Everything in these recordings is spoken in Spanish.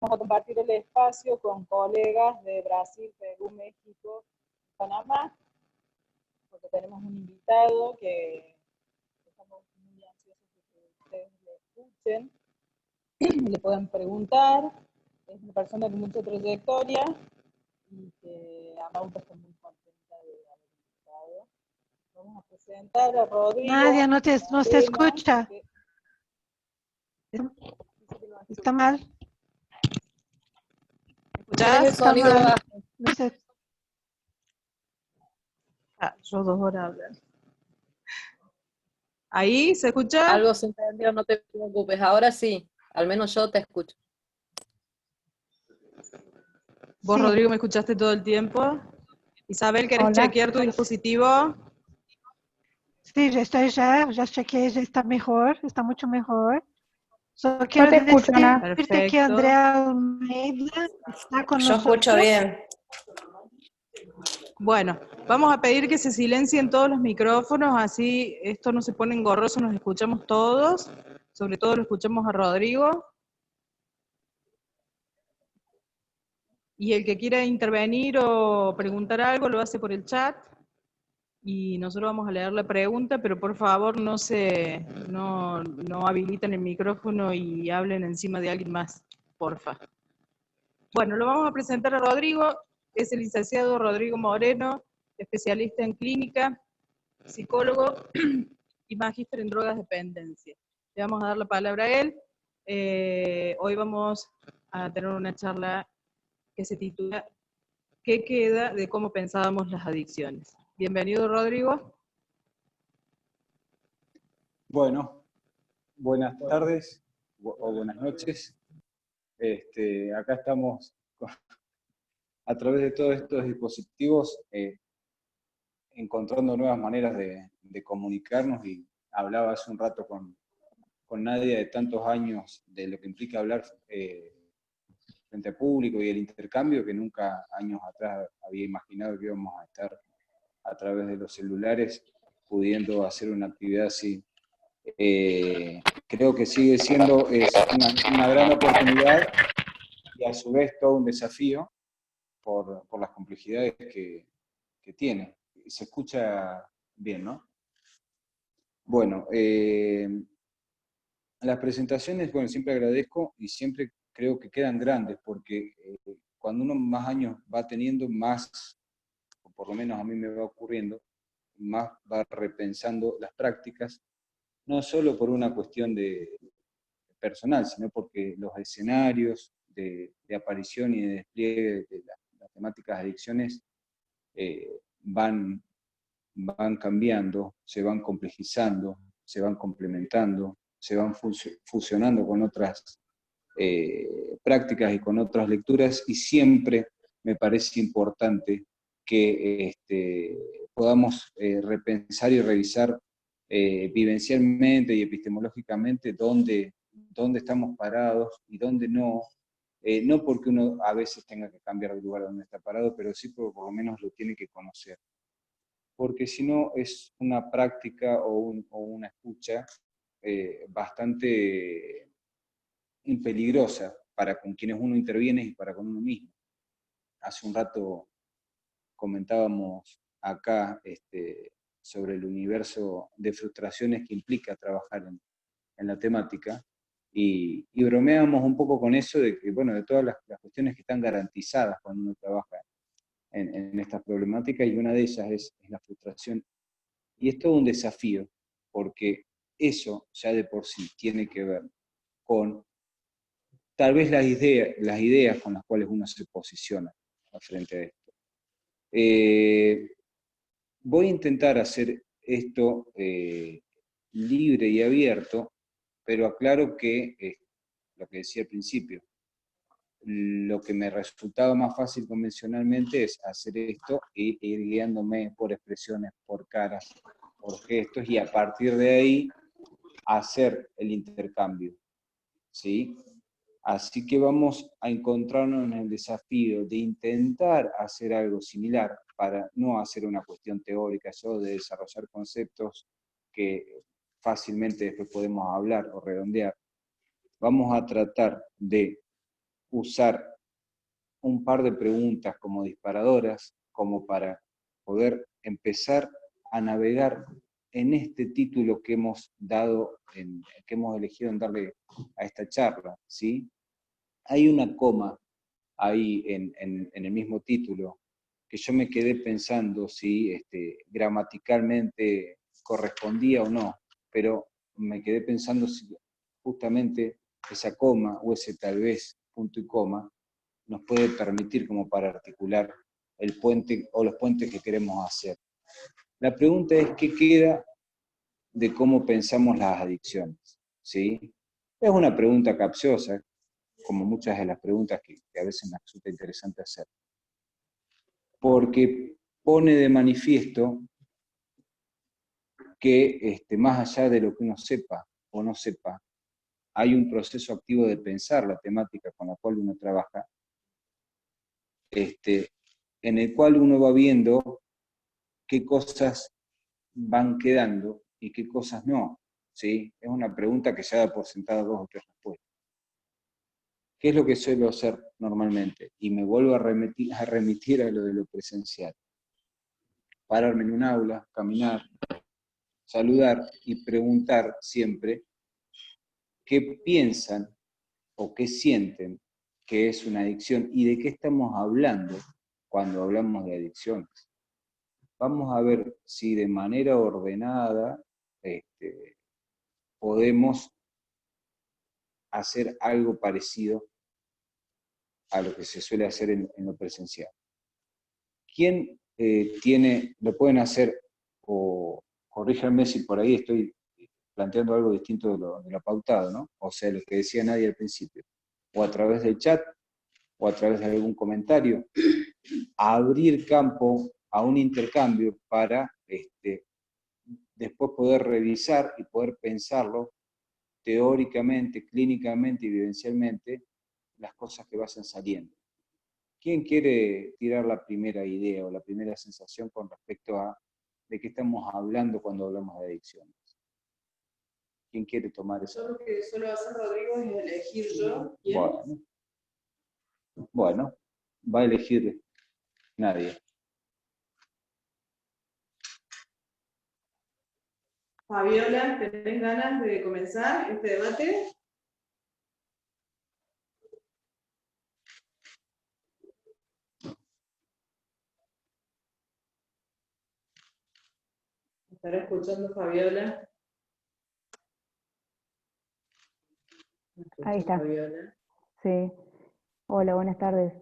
Vamos a compartir el espacio con colegas de Brasil, Perú, México, Panamá, porque tenemos un invitado que estamos muy ansiosos de que ustedes le escuchen, le puedan preguntar. Es una persona con mucha trayectoria y que Amauta está muy contenta de haber invitado. Vamos a presentar a Rodrigo. Nadia, no se escucha. Que Está mal. ¿escuchás? El sonido mal. bajo. No sé. Yo 2 horas hablando. ¿Ahí se escucha? Algo se entendió, no te preocupes. Ahora sí, al menos yo te escucho. ¿Vos, Sí. Rodrigo, me escuchaste todo el tiempo? Isabel, ¿querés Hola. chequear tu dispositivo? Sí, ya chequeé, ya está mejor, está mucho mejor. Solo Yo quiero te escucho, Ana. decirte que Perfecto. Andrea Almeida está con Yo nosotros. escucho bien. Bueno, vamos a pedir que se silencien todos los micrófonos, así esto no se pone engorroso, nos escuchamos todos, sobre todo lo escuchamos a Rodrigo. Y el que quiera intervenir o preguntar algo lo hace por el chat, y nosotros vamos a leer la pregunta, pero por favor no habiliten el micrófono y hablen encima de alguien más, porfa. Bueno, lo vamos a presentar a Rodrigo, es el licenciado Rodrigo Moreno, especialista en clínica, psicólogo y magíster en drogas dependencia. Le vamos a dar la palabra a él. Hoy vamos a tener una charla que se titula ¿Qué queda de cómo pensábamos las adicciones? Bienvenido, Rodrigo. Bueno, buenas tardes o buenas noches. Acá estamos a través de todos estos dispositivos encontrando nuevas maneras de comunicarnos, y hablaba hace un rato con Nadia de tantos años de lo que implica hablar frente al público y el intercambio, que nunca años atrás había imaginado que íbamos a estar a través de los celulares pudiendo hacer una actividad así. Creo que sigue siendo una gran oportunidad y a su vez todo un desafío por las complejidades que tiene. Se escucha bien, ¿no? Bueno, las presentaciones, bueno, siempre agradezco y siempre creo que quedan grandes, porque cuando uno más años va teniendo, más, o por lo menos a mí me va ocurriendo, más va repensando las prácticas, no solo por una cuestión de personal, sino porque los escenarios de aparición y de despliegue de las temáticas de adicciones van cambiando, se van complejizando, se van complementando, se van fusionando con otras prácticas y con otras lecturas, y siempre me parece importante que podamos repensar y revisar vivencialmente y epistemológicamente dónde estamos parados y dónde no, no porque uno a veces tenga que cambiar de lugar donde está parado, pero sí porque por lo menos lo tiene que conocer. Porque si no es una práctica o una escucha bastante peligrosa para con quienes uno interviene y para con uno mismo. Hace un rato comentábamos acá sobre el universo de frustraciones que implica trabajar en la temática, y bromeábamos un poco con eso de que, bueno, de todas las cuestiones que están garantizadas cuando uno trabaja en estas problemáticas, y una de ellas es la frustración. Y es todo un desafío, porque eso ya de por sí tiene que ver con tal vez las ideas con las cuales uno se posiciona frente a esto. Voy a intentar hacer esto libre y abierto, pero aclaro que, lo que decía al principio, lo que me resultaba más fácil convencionalmente es hacer esto e ir guiándome por expresiones, por caras, por gestos, y a partir de ahí hacer el intercambio, ¿sí? Así que vamos a encontrarnos en el desafío de intentar hacer algo similar, para no hacer una cuestión teórica, solo de desarrollar conceptos que fácilmente después podemos hablar o redondear. Vamos a tratar de usar un par de preguntas como disparadoras, como para poder empezar a navegar en este título que hemos dado, que hemos elegido en darle a esta charla, ¿sí? Hay una coma ahí en el mismo título que yo me quedé pensando si gramaticalmente correspondía o no, pero me quedé pensando si justamente esa coma o ese tal vez punto y coma nos puede permitir como para articular el puente o los puentes que queremos hacer. La pregunta es, ¿qué queda de cómo pensamos las adicciones? ¿Sí? Es una pregunta capciosa, como muchas de las preguntas que a veces me resulta interesante hacer, porque pone de manifiesto que más allá de lo que uno sepa o no sepa, hay un proceso activo de pensar la temática con la cual uno trabaja, en el cual uno va viendo qué cosas van quedando y qué cosas no, ¿sí? Es una pregunta que se da por sentada 2 o 3 respuestas. ¿Qué es lo que suelo hacer normalmente? Y me vuelvo a remitir a lo de lo presencial. Pararme en un aula, caminar, saludar y preguntar siempre qué piensan o qué sienten que es una adicción y de qué estamos hablando cuando hablamos de adicciones. Vamos a ver si de manera ordenada podemos hacer algo parecido a lo que se suele hacer en lo presencial. ¿Quién lo pueden hacer, o corríjanme si por ahí estoy planteando algo distinto de lo pautado, ¿no? O sea, lo que decía Nadia al principio, o a través del chat, o a través de algún comentario, abrir campo a un intercambio para después poder revisar y poder pensarlo teóricamente, clínicamente y vivencialmente, las cosas que vayan saliendo. ¿Quién quiere tirar la primera idea o la primera sensación con respecto a de qué estamos hablando cuando hablamos de adicciones? ¿Quién quiere tomar eso? Yo lo que suelo hacer, Rodrigo, es elegir yo. ¿Quién? Bueno, va a elegir nadie. Fabiola, ¿tenés ganas de comenzar este debate? ¿Estará escuchando Fabiola? Ahí está. Fabiola. Sí. Hola, buenas tardes.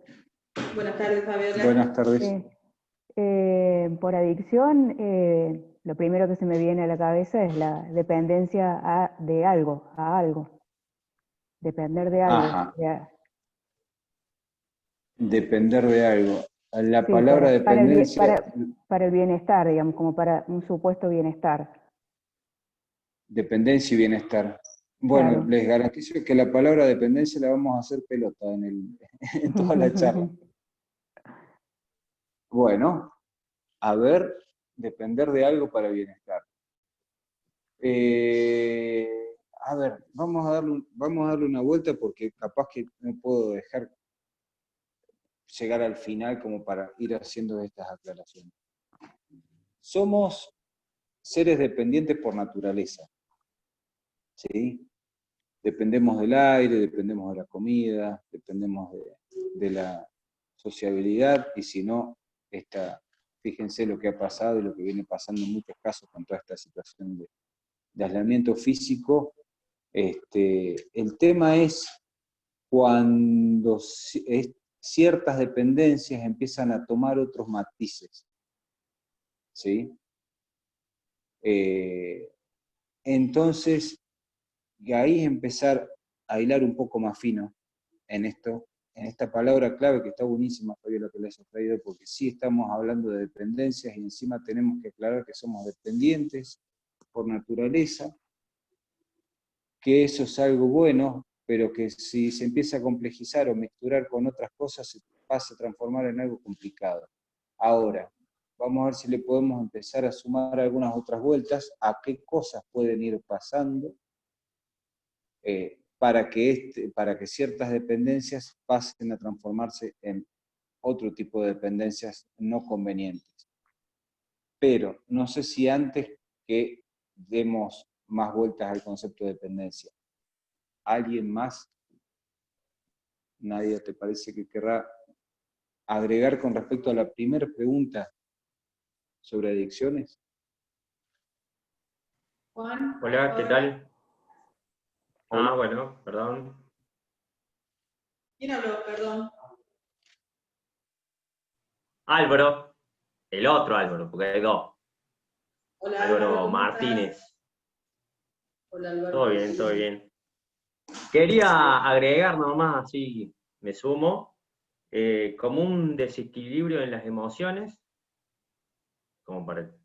Buenas tardes, Fabiola. Buenas tardes. Sí. Por adicción, lo primero que se me viene a la cabeza es la dependencia de algo, a algo. Depender de algo. Ajá. Depender de algo. La Sí, palabra dependencia... para el bienestar, digamos, como para un supuesto bienestar. Dependencia y bienestar. Bueno, Claro. les garantizo que la palabra dependencia la vamos a hacer pelota en toda la charla. Bueno, a ver, depender de algo para bienestar. A ver, vamos a darle una vuelta porque capaz que no puedo dejar llegar al final como para ir haciendo estas aclaraciones. Somos seres dependientes por naturaleza, ¿sí? Dependemos del aire, dependemos de la comida, dependemos de la sociabilidad, y si no, fíjense lo que ha pasado y lo que viene pasando en muchos casos con toda esta situación de aislamiento físico. El tema es cuando ciertas dependencias empiezan a tomar otros matices, ¿sí? Entonces, y ahí empezar a hilar un poco más fino en esta palabra clave que está buenísima, Fabiola, que les he traído, porque sí estamos hablando de dependencias y encima tenemos que aclarar que somos dependientes por naturaleza, que eso es algo bueno, pero que si se empieza a complejizar o mezclar con otras cosas, se pasa a transformar en algo complicado. Ahora, vamos a ver si le podemos empezar a sumar algunas otras vueltas a qué cosas pueden ir pasando para que ciertas dependencias pasen a transformarse en otro tipo de dependencias no convenientes. Pero no sé si antes que demos más vueltas al concepto de dependencia, ¿alguien más? Nadia, ¿te parece que querrá agregar con respecto a la primera pregunta sobre adicciones? Juan. Hola, ¿qué tal? Hola. Bueno, perdón. ¿Quién habló? Perdón. Álvaro, el otro Álvaro, porque hay dos. Hola, Álvaro ¿cómo Martínez. estás? Hola, Álvaro. Todo bien, todo bien. Quería agregar nomás, así me sumo, como un desequilibrio en las emociones, como para...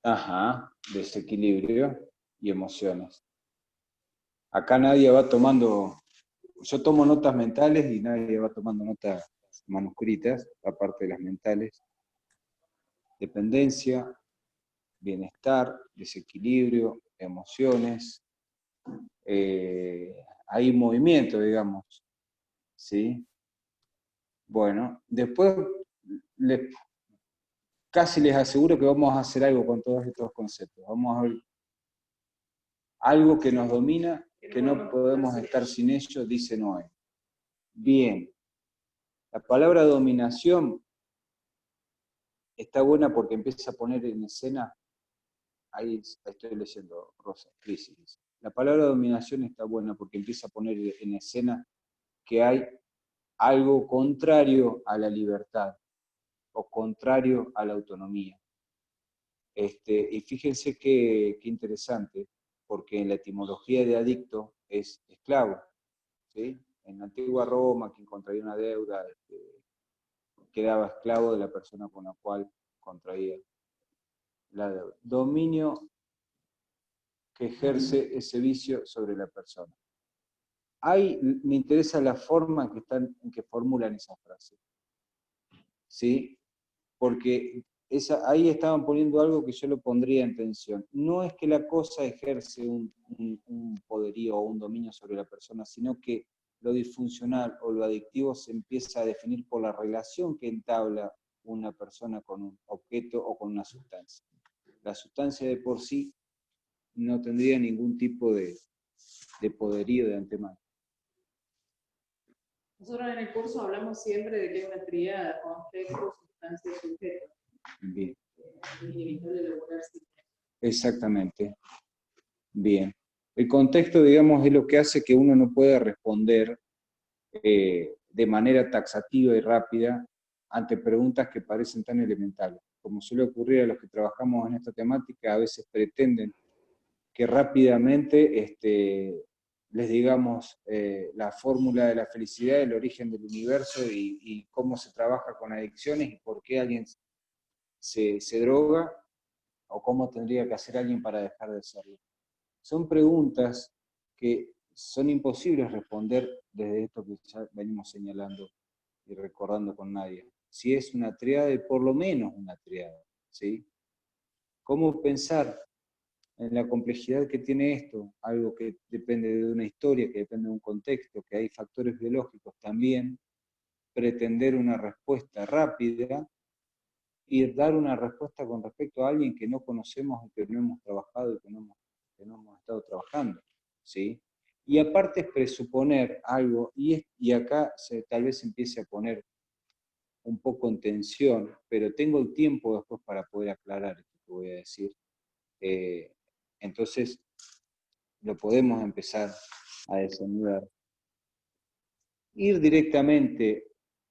Ajá, desequilibrio y emociones. Acá nadie va tomando, yo tomo notas mentales y nadie va tomando notas manuscritas, aparte de las mentales. Dependencia, bienestar, desequilibrio, emociones, hay movimiento, digamos, ¿sí? Bueno, después casi les aseguro que vamos a hacer algo con todos estos conceptos. Vamos a ver algo que nos domina, que no podemos estar sin ello, dice Noé. Bien, la palabra dominación está buena porque empieza a poner en escena, ahí estoy leyendo Rosa, Crisis. La palabra dominación está buena porque empieza a poner en escena que hay algo contrario a la libertad o contrario a la autonomía. Y fíjense qué interesante, porque en la etimología de adicto es esclavo, ¿sí? En la antigua Roma, quien contraía una deuda quedaba esclavo de la persona con la cual contraía la deuda. Dominio que ejerce ese vicio sobre la persona. Ahí me interesa la forma en que formulan esa frase, ¿sí? Porque ahí estaban poniendo algo que yo lo pondría en tensión. No es que la cosa ejerce un poderío o un dominio sobre la persona, sino que lo disfuncional o lo adictivo se empieza a definir por la relación que entabla una persona con un objeto o con una sustancia. La sustancia de por sí no tendría ningún tipo de poderío de antemano. Nosotros en el curso hablamos siempre de que hay una tríada: contexto, sustancia y sujeto. Bien. Es inevitable elaborar siempre. Exactamente. Bien. El contexto, digamos, es lo que hace que uno no pueda responder de manera taxativa y rápida ante preguntas que parecen tan elementales. Como suele ocurrir a los que trabajamos en esta temática, a veces pretenden que rápidamente les digamos la fórmula de la felicidad, el origen del universo y cómo se trabaja con adicciones y por qué alguien se droga o cómo tendría que hacer alguien para dejar de serlo. Son preguntas que son imposibles responder desde esto que ya venimos señalando y recordando con Nadia. Si es una triada, por lo menos una triada, ¿sí? ¿Cómo pensar en la complejidad que tiene esto? Algo que depende de una historia, que depende de un contexto, que hay factores biológicos también, pretender una respuesta rápida y dar una respuesta con respecto a alguien que no conocemos y que no hemos trabajado y que no hemos estado trabajando, ¿sí? Y aparte es presuponer algo, y acá tal vez empiece a poner un poco en tensión, pero tengo el tiempo después para poder aclarar esto que voy a decir. Entonces, lo podemos empezar a desenredar. Ir directamente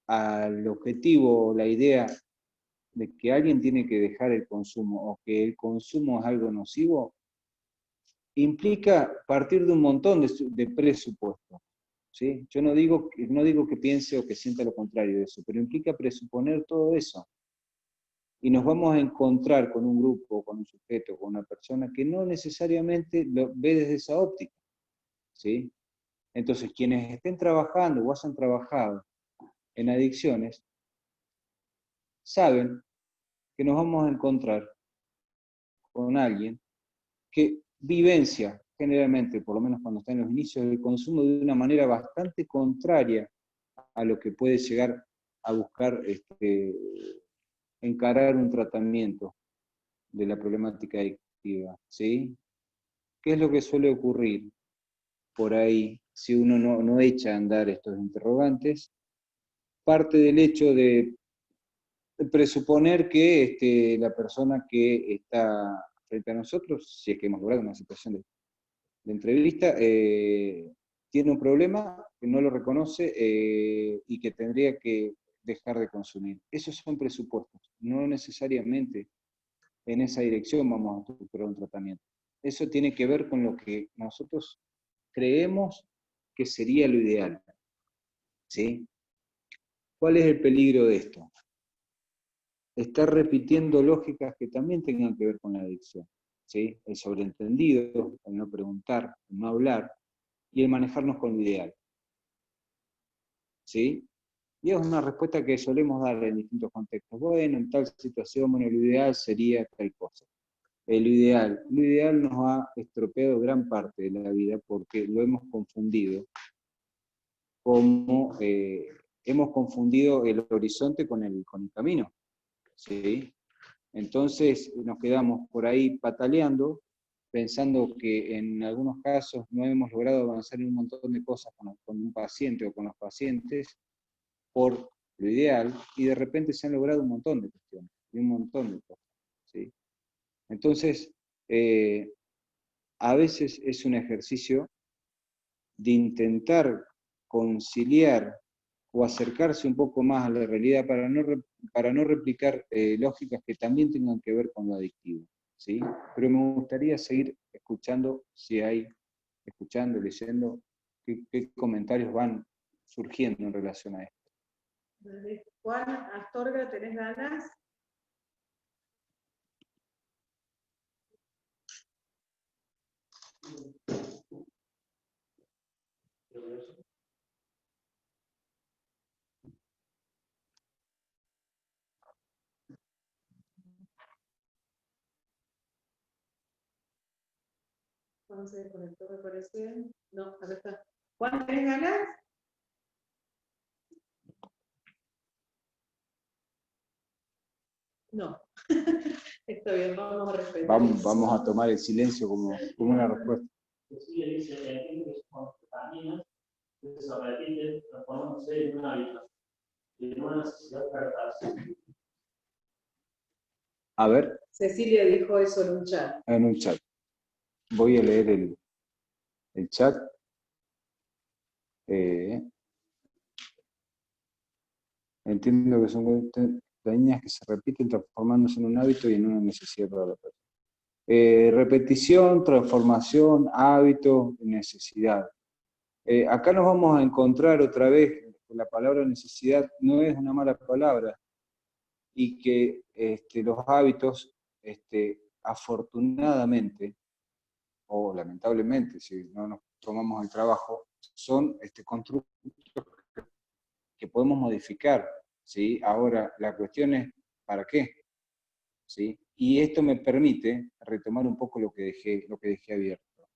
al objetivo, la idea de que alguien tiene que dejar el consumo o que el consumo es algo nocivo, implica partir de un montón de presupuestos, ¿sí? Yo no digo que piense o que sienta lo contrario de eso, pero implica presuponer todo eso. Y nos vamos a encontrar con un grupo, con un sujeto, con una persona que no necesariamente lo ve desde esa óptica, ¿sí? Entonces, quienes estén trabajando o hayan trabajado en adicciones, saben que nos vamos a encontrar con alguien que vivencia generalmente, por lo menos cuando está en los inicios del consumo, de una manera bastante contraria a lo que puede llegar a buscar encarar un tratamiento de la problemática adictiva, ¿sí? ¿Qué es lo que suele ocurrir por ahí si uno no echa a andar estos interrogantes? Parte del hecho de presuponer que la persona que está frente a nosotros, si es que hemos logrado una situación de entrevista, tiene un problema, que no lo reconoce y que tendría que dejar de consumir. Esos son presupuestos, no necesariamente en esa dirección vamos a estructurar un tratamiento. Eso tiene que ver con lo que nosotros creemos que sería lo ideal, ¿sí? ¿Cuál es el peligro de esto? Estar repitiendo lógicas que también tengan que ver con la adicción, ¿sí? El sobreentendido, el no preguntar, el no hablar, y el manejarnos con lo ideal, ¿sí? Y es una respuesta que solemos dar en distintos contextos. Bueno, en tal situación, bueno, lo ideal sería tal cosa. Lo ideal nos ha estropeado gran parte de la vida porque lo hemos confundido como, hemos confundido el horizonte con el camino, ¿sí? Entonces nos quedamos por ahí pataleando, pensando que en algunos casos no hemos logrado avanzar en un montón de cosas con un paciente o con los pacientes por lo ideal, y de repente se han logrado un montón de cuestiones, y un montón de cosas, ¿sí? Entonces, a veces es un ejercicio de intentar conciliar o acercarse un poco más a la realidad para no replicar lógicas que también tengan que ver con lo adictivo, ¿sí? Pero me gustaría seguir escuchando, leyendo, qué comentarios van surgiendo en relación a esto. Juan Astorga, ¿tenés ganas? Juan se desconectó, me parece. No, acá está. Juan, ¿tenés ganas? No. Está bien, vamos a respetar. Vamos a tomar el silencio como una respuesta. Sí, dice, entiendo que son vitaminas que se repiten transformándose en un hábito y en una necesidad para adaptarse. A ver. Cecilia dijo eso en un chat. En un chat. Voy a leer el chat. Entiendo que son dañinas que se repiten transformándose en un hábito y en una necesidad para la persona. Repetición, transformación, hábito, necesidad. Acá nos vamos a encontrar otra vez, la palabra necesidad no es una mala palabra, y que los hábitos, afortunadamente, o lamentablemente, si no nos tomamos el trabajo, son constructos que podemos modificar, ¿sí? Ahora, la cuestión es, ¿para qué? ¿Sí? Y esto me permite retomar un poco lo que dejé abierto,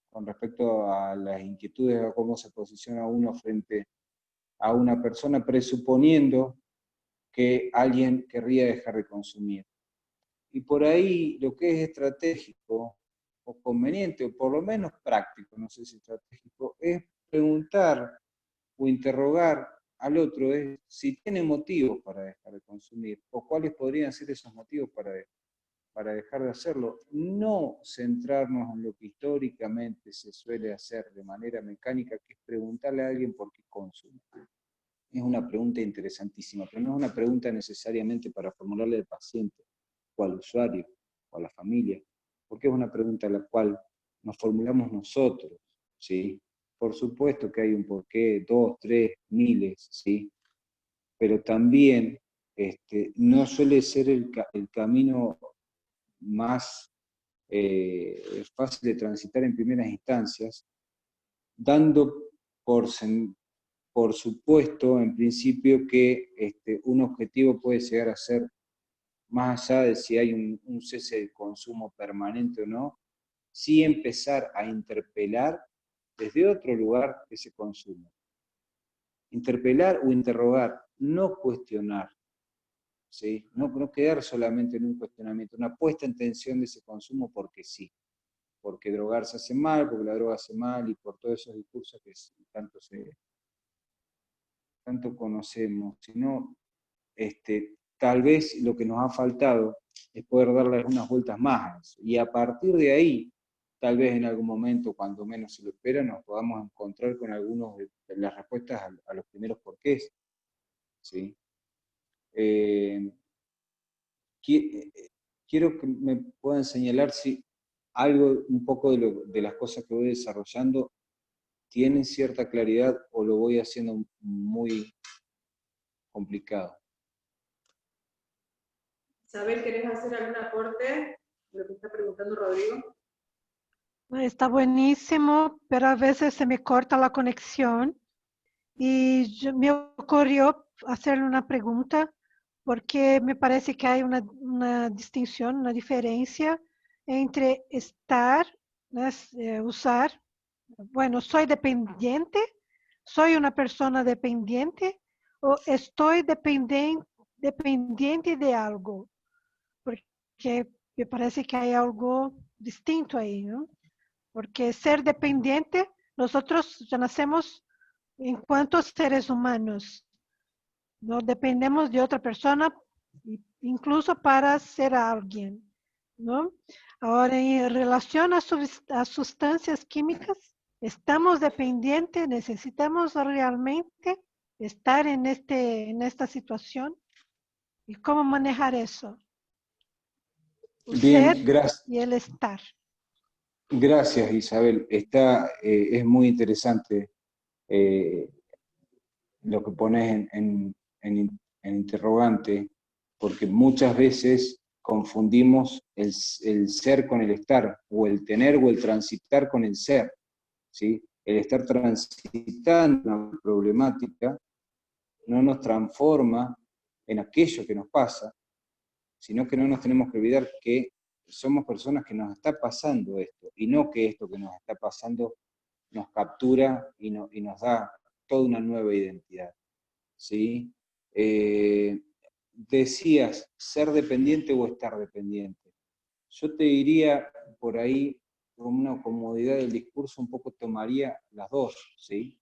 con respecto a las inquietudes, a cómo se posiciona uno frente a una persona, presuponiendo que alguien querría dejar de consumir. Y por ahí lo que es estratégico, o conveniente, o por lo menos práctico, no sé si estratégico, es preguntar o interrogar al otro si tiene motivos para dejar de consumir, o cuáles podrían ser esos motivos para dejar de hacerlo. No centrarnos en lo que históricamente se suele hacer de manera mecánica, que es preguntarle a alguien por qué consume. Es una pregunta interesantísima, pero no es una pregunta necesariamente para formularle al paciente, o al usuario, o a la familia, porque es una pregunta a la cual nos formulamos nosotros, ¿sí? Por supuesto que hay un porqué, 2, 3, miles, ¿sí? Pero también no suele ser el camino más fácil de transitar en primeras instancias, dando por supuesto, en principio, que un objetivo puede llegar a ser, más allá de si hay un cese de consumo permanente o no, sí empezar a interpelar desde otro lugar ese consumo. Interpelar o interrogar, no cuestionar, ¿sí? No quedar solamente en un cuestionamiento, una puesta en tensión de ese consumo porque sí, porque drogarse hace mal, porque la droga hace mal, y por todos esos discursos que tanto conocemos, sino tal vez lo que nos ha faltado es poder darle algunas vueltas más a eso, y a partir de ahí, tal vez en algún momento, cuando menos se lo espera, nos podamos encontrar con algunas de las respuestas a los primeros porqués, ¿sí? Quiero que me puedan señalar si algo, un poco de las cosas que voy desarrollando, tienen cierta claridad o lo voy haciendo muy complicado. Isabel, ¿querés hacer algún aporte? Lo que está preguntando Rodrigo. Está buenísimo, pero a veces se me corta la conexión y me ocurrió hacerle una pregunta porque me parece que hay una distinción, una diferencia entre estar, ¿no? Usar, bueno, soy dependiente, soy una persona dependiente o estoy dependiente de algo, porque me parece que hay algo distinto ahí, ¿no? Porque ser dependiente, nosotros ya nacemos en cuanto seres humanos, no dependemos de otra persona, incluso para ser alguien, ¿no? Ahora, en relación a sustancias químicas, estamos dependientes, necesitamos realmente estar en esta situación. ¿Y cómo manejar eso? El Bien, ser gracias. y el estar. Gracias, Isabel. Es muy interesante lo que pones en interrogante, porque muchas veces confundimos el ser con el estar, o el tener o el transitar con el ser, ¿sí? El estar transitando una problemática no nos transforma en aquello que nos pasa, sino que no nos tenemos que olvidar que somos personas que nos está pasando esto, y no que esto que nos está pasando nos captura y nos da toda una nueva identidad, ¿sí? Decías, ser dependiente o estar dependiente. Yo te diría, por ahí, como una comodidad del discurso, un poco tomaría las dos, ¿sí?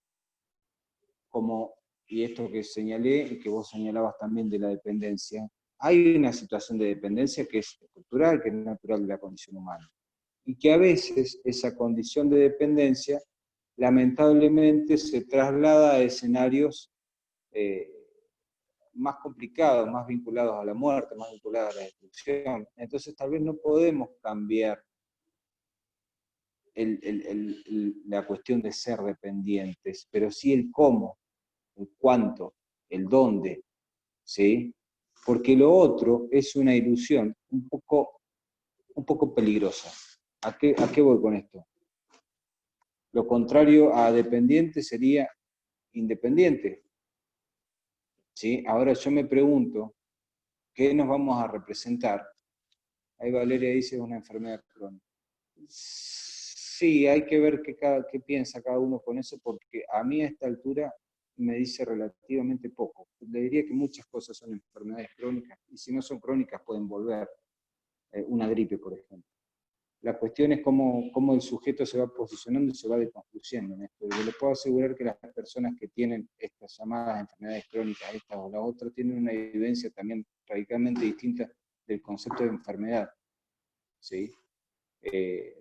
Y esto que señalé, y que vos señalabas también de la dependencia, hay una situación de dependencia que es cultural, que es natural de la condición humana, y que a veces esa condición de dependencia lamentablemente se traslada a escenarios más complicados, más vinculados a la muerte, más vinculados a la destrucción. Entonces tal vez no podemos cambiar la cuestión de ser dependientes, pero sí el cómo, el cuánto, el dónde, ¿sí? Porque lo otro es una ilusión un poco peligrosa. ¿A qué voy con esto? Lo contrario a dependiente sería independiente, ¿sí? Ahora yo me pregunto, ¿qué nos vamos a representar? Ahí Valeria dice es una enfermedad crónica. Sí, hay que ver qué piensa cada uno con eso, porque a mí a esta altura me dice relativamente poco. Le diría que muchas cosas son enfermedades crónicas, y si no son crónicas pueden volver. Una gripe, por ejemplo. La cuestión es cómo el sujeto se va posicionando y se va deconstruyendo en esto. Yo le puedo asegurar que las personas que tienen estas llamadas enfermedades crónicas, estas o las otras, tienen una evidencia también radicalmente distinta del concepto de enfermedad, ¿sí?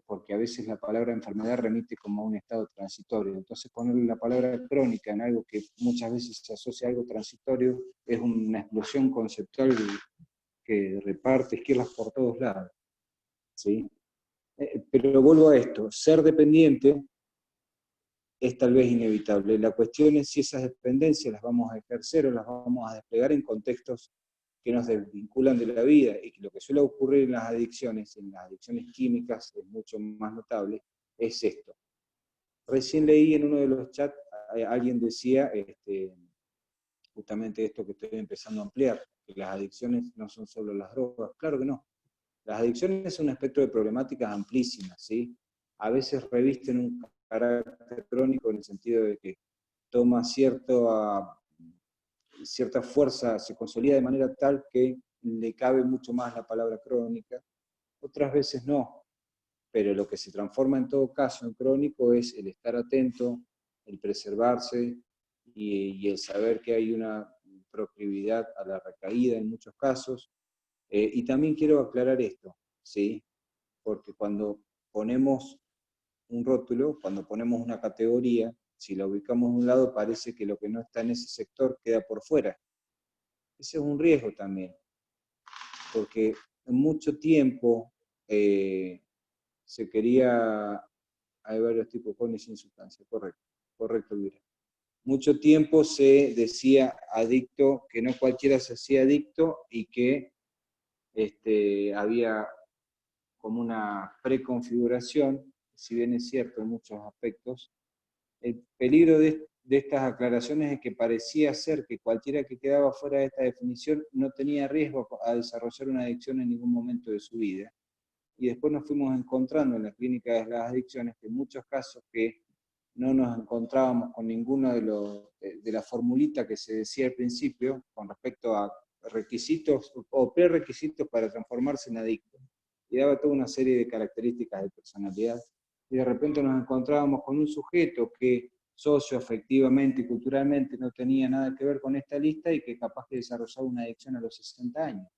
Porque a veces la palabra enfermedad remite como a un estado transitorio. Entonces ponerle la palabra crónica en algo que muchas veces se asocia a algo transitorio es una explosión conceptual que reparte izquierdas por todos lados, ¿sí? Pero vuelvo a esto, ser dependiente es tal vez inevitable. La cuestión es si esas dependencias las vamos a ejercer o las vamos a desplegar en contextos que nos desvinculan de la vida, y que lo que suele ocurrir en las adicciones químicas, es mucho más notable, es esto. Recién leí en uno de los chats, alguien decía justamente esto que estoy empezando a ampliar, que las adicciones no son solo las drogas. Claro que no. Las adicciones son un espectro de problemáticas amplísimas, ¿sí? a veces revisten un carácter crónico en el sentido de que toma cierta fuerza, se consolida de manera tal que le cabe mucho más la palabra crónica, otras veces no, pero lo que se transforma en todo caso en crónico es el estar atento, el preservarse y el saber que hay una proclividad a la recaída en muchos casos. Y también quiero aclarar esto, ¿sí? Porque cuando ponemos un rótulo, cuando ponemos una categoría, si la ubicamos de un lado parece que lo que no está en ese sector queda por fuera. Ese es un riesgo también, porque en mucho tiempo se quería, hay varios tipos con y sin sustancia, correcto, Elvira. Mucho tiempo se decía adicto, que no cualquiera se hacía adicto y que había como una preconfiguración, si bien es cierto en muchos aspectos. El peligro de estas aclaraciones es que parecía ser que cualquiera que quedaba fuera de esta definición no tenía riesgo a desarrollar una adicción en ningún momento de su vida. Y después nos fuimos encontrando en la clínica de las adicciones que en muchos casos que no nos encontrábamos con ninguno de la formulita que se decía al principio con respecto a requisitos o prerequisitos para transformarse en adicto. Y daba toda una serie de características de personalidad. Y de repente nos encontrábamos con un sujeto que socioafectivamente y culturalmente no tenía nada que ver con esta lista y que capaz que desarrollaba una adicción a los 60 años.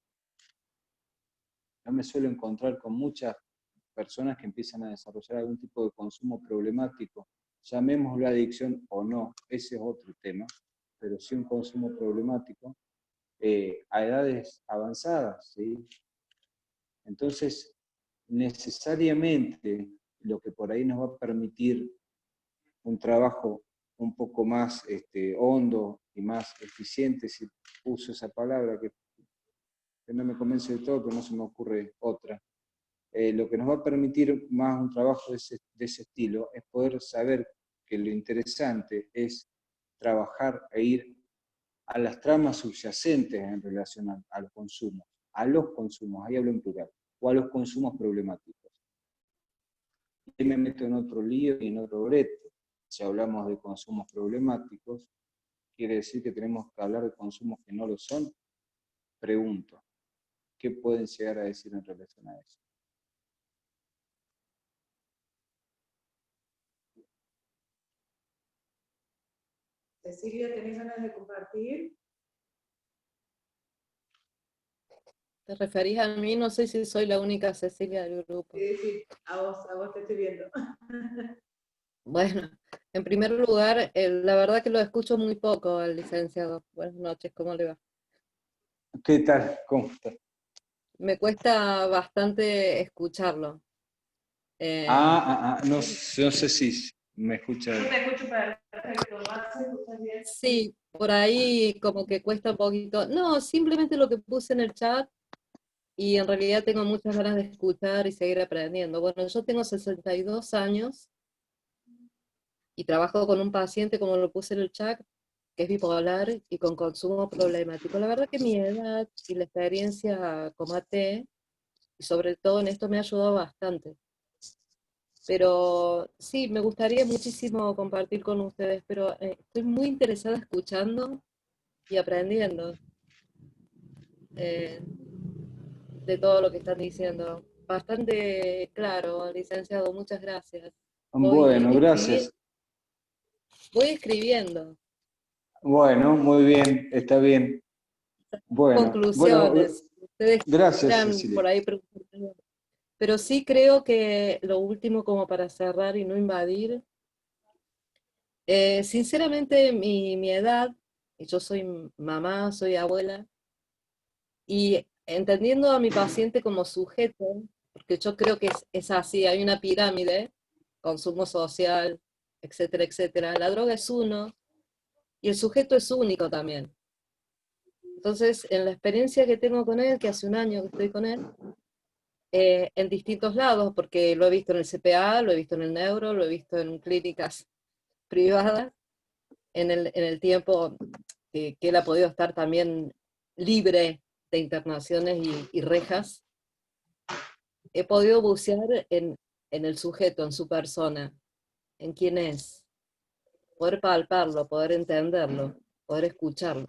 Yo me suelo encontrar con muchas personas que empiezan a desarrollar algún tipo de consumo problemático, llamémoslo adicción o no, ese es otro tema, pero sí un consumo problemático, a edades avanzadas, ¿sí? Entonces, necesariamente lo que por ahí nos va a permitir un trabajo un poco más hondo y más eficiente, si uso esa palabra que no me convence de todo, pero no se me ocurre otra. Lo que nos va a permitir más un trabajo de ese estilo es poder saber que lo interesante es trabajar e ir a las tramas subyacentes en relación a los consumos, ahí hablo en plural, o a los consumos problemáticos. Y me meto en otro lío y en otro brete. Si hablamos de consumos problemáticos, quiere decir que tenemos que hablar de consumos que no lo son. Pregunto, ¿qué pueden llegar a decir en relación a eso? Cecilia, ¿tenés ganas de compartir? ¿Te referís a mí? No sé si soy la única Cecilia del grupo. Sí, a vos te estoy viendo. Bueno, en primer lugar, la verdad que lo escucho muy poco al licenciado. Buenas noches, ¿cómo le va? ¿Qué tal? ¿Cómo está? Me cuesta bastante escucharlo. No sé si me escucha. Yo te escucho perfecto, ¿me escuchas bien? Sí, por ahí como que cuesta un poquito. No, simplemente lo que puse en el chat y en realidad tengo muchas ganas de escuchar y seguir aprendiendo. Bueno, yo tengo 62 años y trabajo con un paciente, como lo puse en el chat, que es bipolar y con consumo problemático. La verdad que mi edad y la experiencia como AT, y sobre todo en esto me ha ayudado bastante. Pero sí, me gustaría muchísimo compartir con ustedes, pero estoy muy interesada escuchando y aprendiendo de todo lo que están diciendo. Bastante claro, licenciado, muchas gracias. Bueno, gracias. Voy escribiendo. Bueno, muy bien, está bien. Bueno, Conclusiones. Ustedes gracias, quieran Cecilia. por ahí preguntar. Pero sí creo que lo último, como para cerrar y no invadir, sinceramente mi edad, y yo soy mamá, soy abuela, y entendiendo a mi paciente como sujeto, porque yo creo que es así, hay una pirámide, consumo social, etcétera, etcétera. La droga es uno, y el sujeto es único también. Entonces, en la experiencia que tengo con él, que hace un año que estoy con él, en distintos lados, porque lo he visto en el CPA, lo he visto en el neuro, lo he visto en clínicas privadas, en el tiempo que él ha podido estar también libre de internaciones y rejas, he podido bucear en en el sujeto, en su persona, en quién es, poder palparlo, poder entenderlo, poder escucharlo,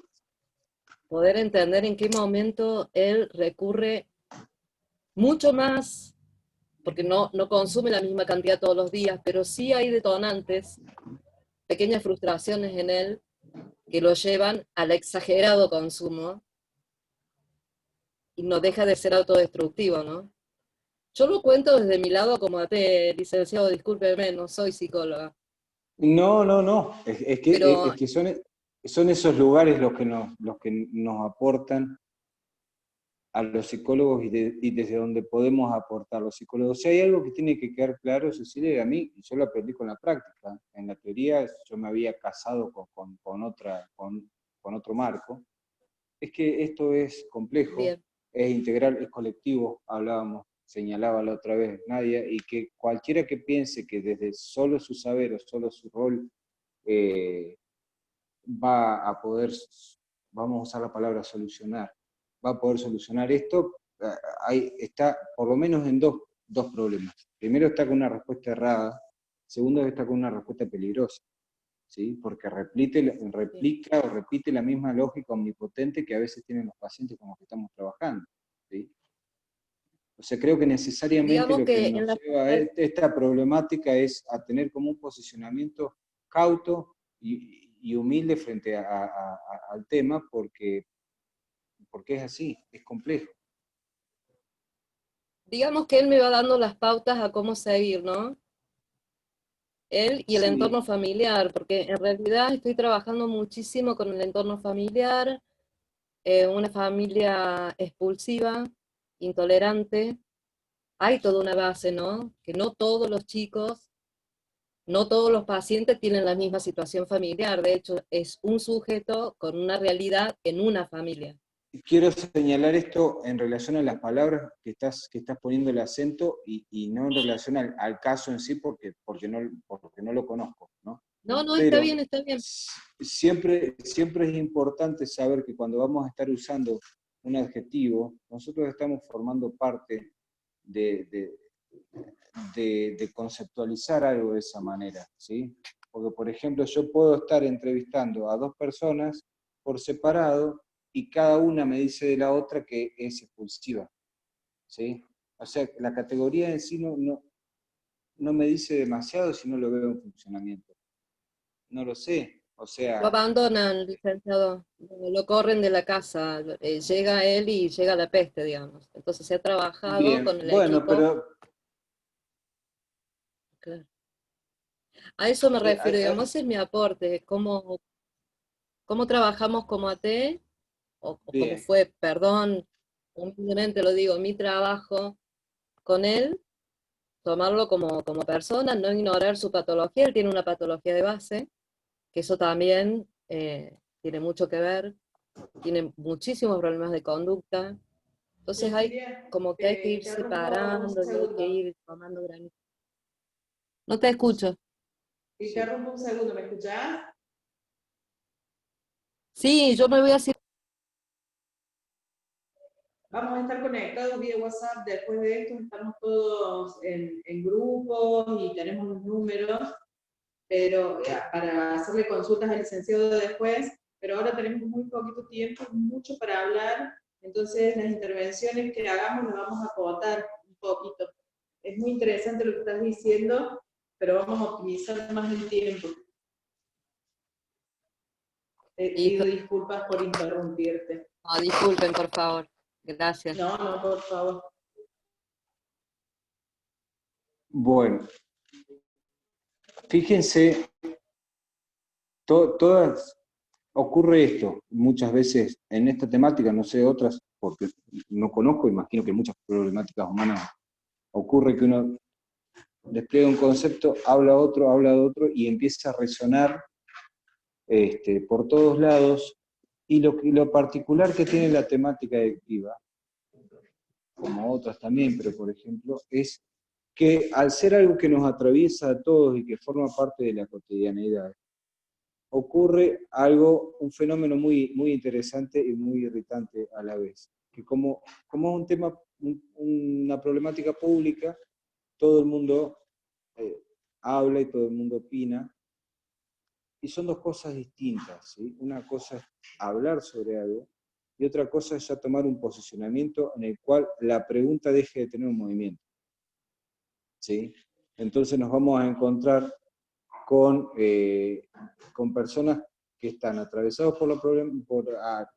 poder entender en qué momento él recurre mucho más, porque no consume la misma cantidad todos los días, pero sí hay detonantes, pequeñas frustraciones en él que lo llevan al exagerado consumo y no deja de ser autodestructivo, ¿no? Yo lo cuento desde mi lado como licenciado, discúlpeme, no soy psicóloga. No, no, no. Pero Es que son esos lugares los que nos aportan a los psicólogos y desde donde podemos aportar los psicólogos. Si hay algo que tiene que quedar claro, Cecilia, y a mí, y yo lo aprendí con la práctica. En la teoría yo me había casado con otro marco. Es que esto es complejo, bien, es integral, es colectivo, señalaba la otra vez Nadia, y que cualquiera que piense que desde solo su saber o solo su rol va a poder, vamos a usar la palabra solucionar, va a poder solucionar esto, ahí está por lo menos en dos problemas. Primero está con una respuesta errada, segundo está con una respuesta peligrosa, ¿sí? Porque replica o repite la misma lógica omnipotente que a veces tienen los pacientes con los que estamos trabajando, ¿sí? O sea, creo que necesariamente digamos lo que que en nos la... lleva a esta problemática es a tener como un posicionamiento cauto y humilde frente al tema, porque es así, es complejo. Digamos que él me va dando las pautas a cómo seguir, ¿no? Él y el Sí, entorno familiar, porque en realidad estoy trabajando muchísimo con el entorno familiar, una familia expulsiva, intolerante. Hay toda una base, ¿no? Que no todos los chicos, no todos los pacientes tienen la misma situación familiar. De hecho, es un sujeto con una realidad en una familia. quiero señalar esto en relación a las palabras que estás poniendo el acento y no en relación al caso en sí, porque no lo conozco, ¿no? No, está Pero bien, está bien. siempre es importante saber que cuando vamos a estar usando un adjetivo, nosotros estamos formando parte de conceptualizar algo de esa manera, ¿sí? Porque, por ejemplo, yo puedo estar entrevistando a dos personas por separado y cada una me dice de la otra que es expulsiva, ¿sí? O sea, la categoría en sí no me dice demasiado si no lo veo en funcionamiento. No lo sé, o Lo sea... abandonan, licenciado, lo corren de la casa, llega él y llega la peste, digamos. Entonces se ha trabajado Bien, con el bueno, equipo. pero Claro. A eso me refiero, hay, digamos, ese es mi aporte, cómo trabajamos como AT, o cómo bien, fue, perdón, humildemente lo digo, mi trabajo con él, tomarlo como persona, no ignorar su patología, él tiene una patología de base, que eso también tiene mucho que ver, tiene muchísimos problemas de conducta, entonces hay Cecilia, como que hay que te ir interrumpo un separando y hay que segundo. ir tomando granitos. No te escucho. Te sí. interrumpo un segundo, ¿me escuchás? Sí, yo me voy a decir, Vamos a estar conectados vía WhatsApp. Después de esto estamos todos en grupos y tenemos los números, pero para hacerle consultas al licenciado después, pero ahora tenemos muy poquito tiempo, mucho para hablar, entonces las intervenciones que hagamos las vamos a acotar un poquito. Es muy interesante lo que estás diciendo, pero vamos a optimizar más el tiempo. Te pido disculpas por interrumpirte. no, disculpen, por favor. Gracias. No, no, por favor. Bueno, fíjense, todas ocurre esto muchas veces en esta temática, no sé otras, porque no conozco, imagino que en muchas problemáticas humanas ocurre que uno despliega un concepto, habla de otro y empieza a resonar por todos lados, y lo particular que tiene la temática adictiva, como otras también, pero por ejemplo, es que al ser algo que nos atraviesa a todos y que forma parte de la cotidianidad, ocurre un fenómeno muy, muy interesante y muy irritante a la vez, que como es un tema, una problemática pública, todo el mundo habla y todo el mundo opina, y son dos cosas distintas, ¿sí? Una cosa es hablar sobre algo, y otra cosa es ya tomar un posicionamiento en el cual la pregunta deje de tener un movimiento, ¿sí? Entonces nos vamos a encontrar con personas que están atravesados por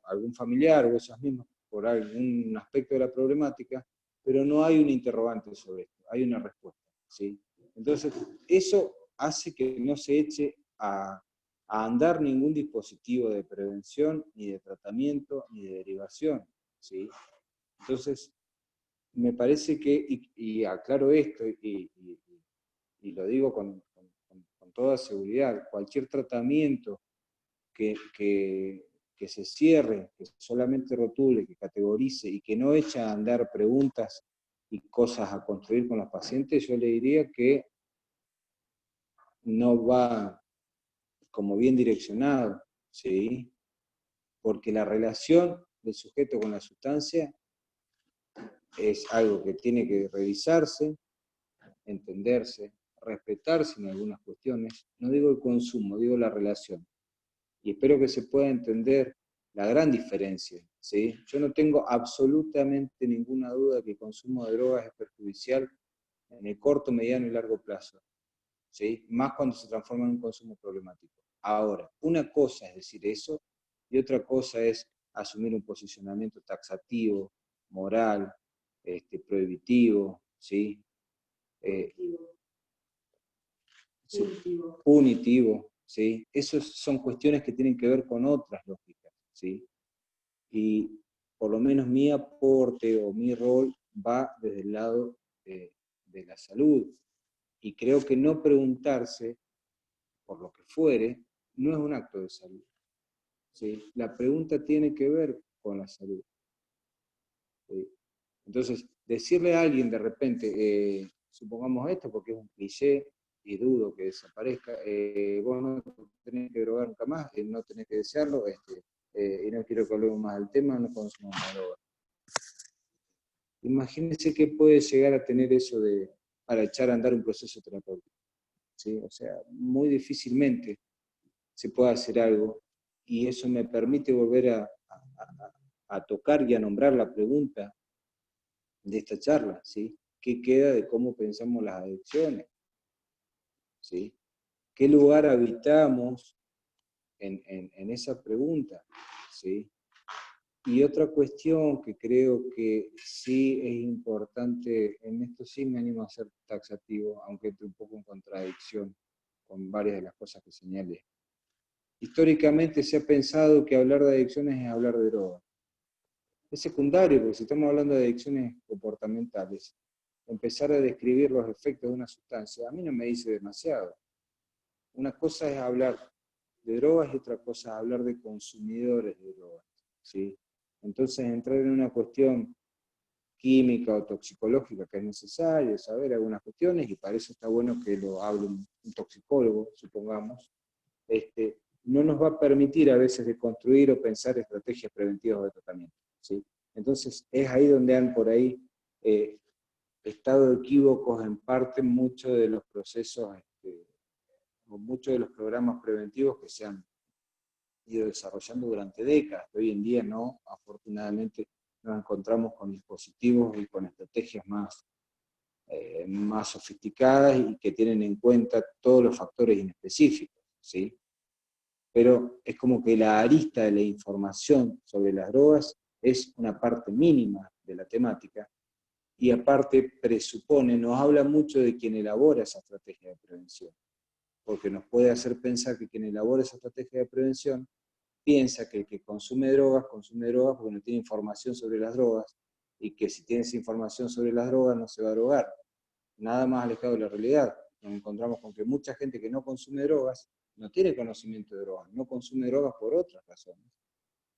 algún familiar o ellos mismos por algún aspecto de la problemática, pero no hay un interrogante sobre esto, hay una respuesta, ¿sí? Entonces, eso hace que no se eche a andar ningún dispositivo de prevención, ni de tratamiento, ni de derivación, ¿sí? Entonces, me parece que, y aclaro esto, y lo digo con toda seguridad, cualquier tratamiento que se cierre, que solamente rotule, que categorice y que no eche a andar preguntas y cosas a construir con los pacientes, yo le diría que no va como bien direccionado, ¿sí? Porque la relación del sujeto con la sustancia es algo que tiene que revisarse, entenderse, respetarse en algunas cuestiones. No digo el consumo, digo la relación. Y espero que se pueda entender la gran diferencia, ¿sí? Yo no tengo absolutamente ninguna duda que el consumo de drogas es perjudicial en el corto, mediano y largo plazo, ¿sí? Más cuando se transforma en un consumo problemático. Ahora, una cosa es decir eso, y otra cosa es asumir un posicionamiento taxativo, moral, prohibitivo, ¿sí? Punitivo, ¿sí? Esas son cuestiones que tienen que ver con otras lógicas, ¿sí? Y por lo menos mi aporte o mi rol va desde el lado de la salud. Y creo que no preguntarse, por lo que fuere, no es un acto de salud, ¿sí? La pregunta tiene que ver con la salud, ¿sí? Entonces, decirle a alguien de repente, supongamos esto porque es un cliché, y dudo que desaparezca, vos no tenés que drogar nunca más, no tenés que desearlo, y no quiero que hablemos más del tema, no consumamos más droga. Imagínense qué puede llegar a tener eso para echar a andar un proceso terapéutico, ¿sí? O sea, muy difícilmente se puede hacer algo, y eso me permite volver a tocar y a nombrar la pregunta de esta charla, ¿sí? ¿Qué queda de cómo pensamos las adicciones? ¿Sí? ¿Qué lugar habitamos en esa pregunta? ¿Sí? Y otra cuestión que creo que sí es importante, en esto sí me animo a ser taxativo, aunque esté un poco en contradicción con varias de las cosas que señalé. Históricamente se ha pensado que hablar de adicciones es hablar de drogas. Es secundario, porque si estamos hablando de adicciones comportamentales, empezar a describir los efectos de una sustancia, a mí no me dice demasiado. Una cosa es hablar de drogas y otra cosa es hablar de consumidores de drogas, ¿sí? Entonces entrar en una cuestión química o toxicológica que es necesario saber algunas cuestiones, y para eso está bueno que lo hable un toxicólogo, supongamos, no nos va a permitir a veces de construir o pensar estrategias preventivas de tratamiento, ¿sí? Entonces es ahí donde han por ahí estado equívocos en parte muchos de los procesos, o muchos de los programas preventivos que se han ido desarrollando durante décadas. Hoy en día no, afortunadamente nos encontramos con dispositivos y con estrategias más sofisticadas y que tienen en cuenta todos los factores inespecíficos, ¿sí? Pero es como que la arista de la información sobre las drogas es una parte mínima de la temática, y aparte presupone, nos habla mucho de quien elabora esa estrategia de prevención, porque nos puede hacer pensar que quien elabora esa estrategia de prevención piensa que el que consume drogas porque no tiene información sobre las drogas, y que si tiene esa información sobre las drogas no se va a drogar. Nada más alejado de la realidad. Nos encontramos con que mucha gente que no consume drogas no tiene conocimiento de drogas, no consume drogas por otras razones.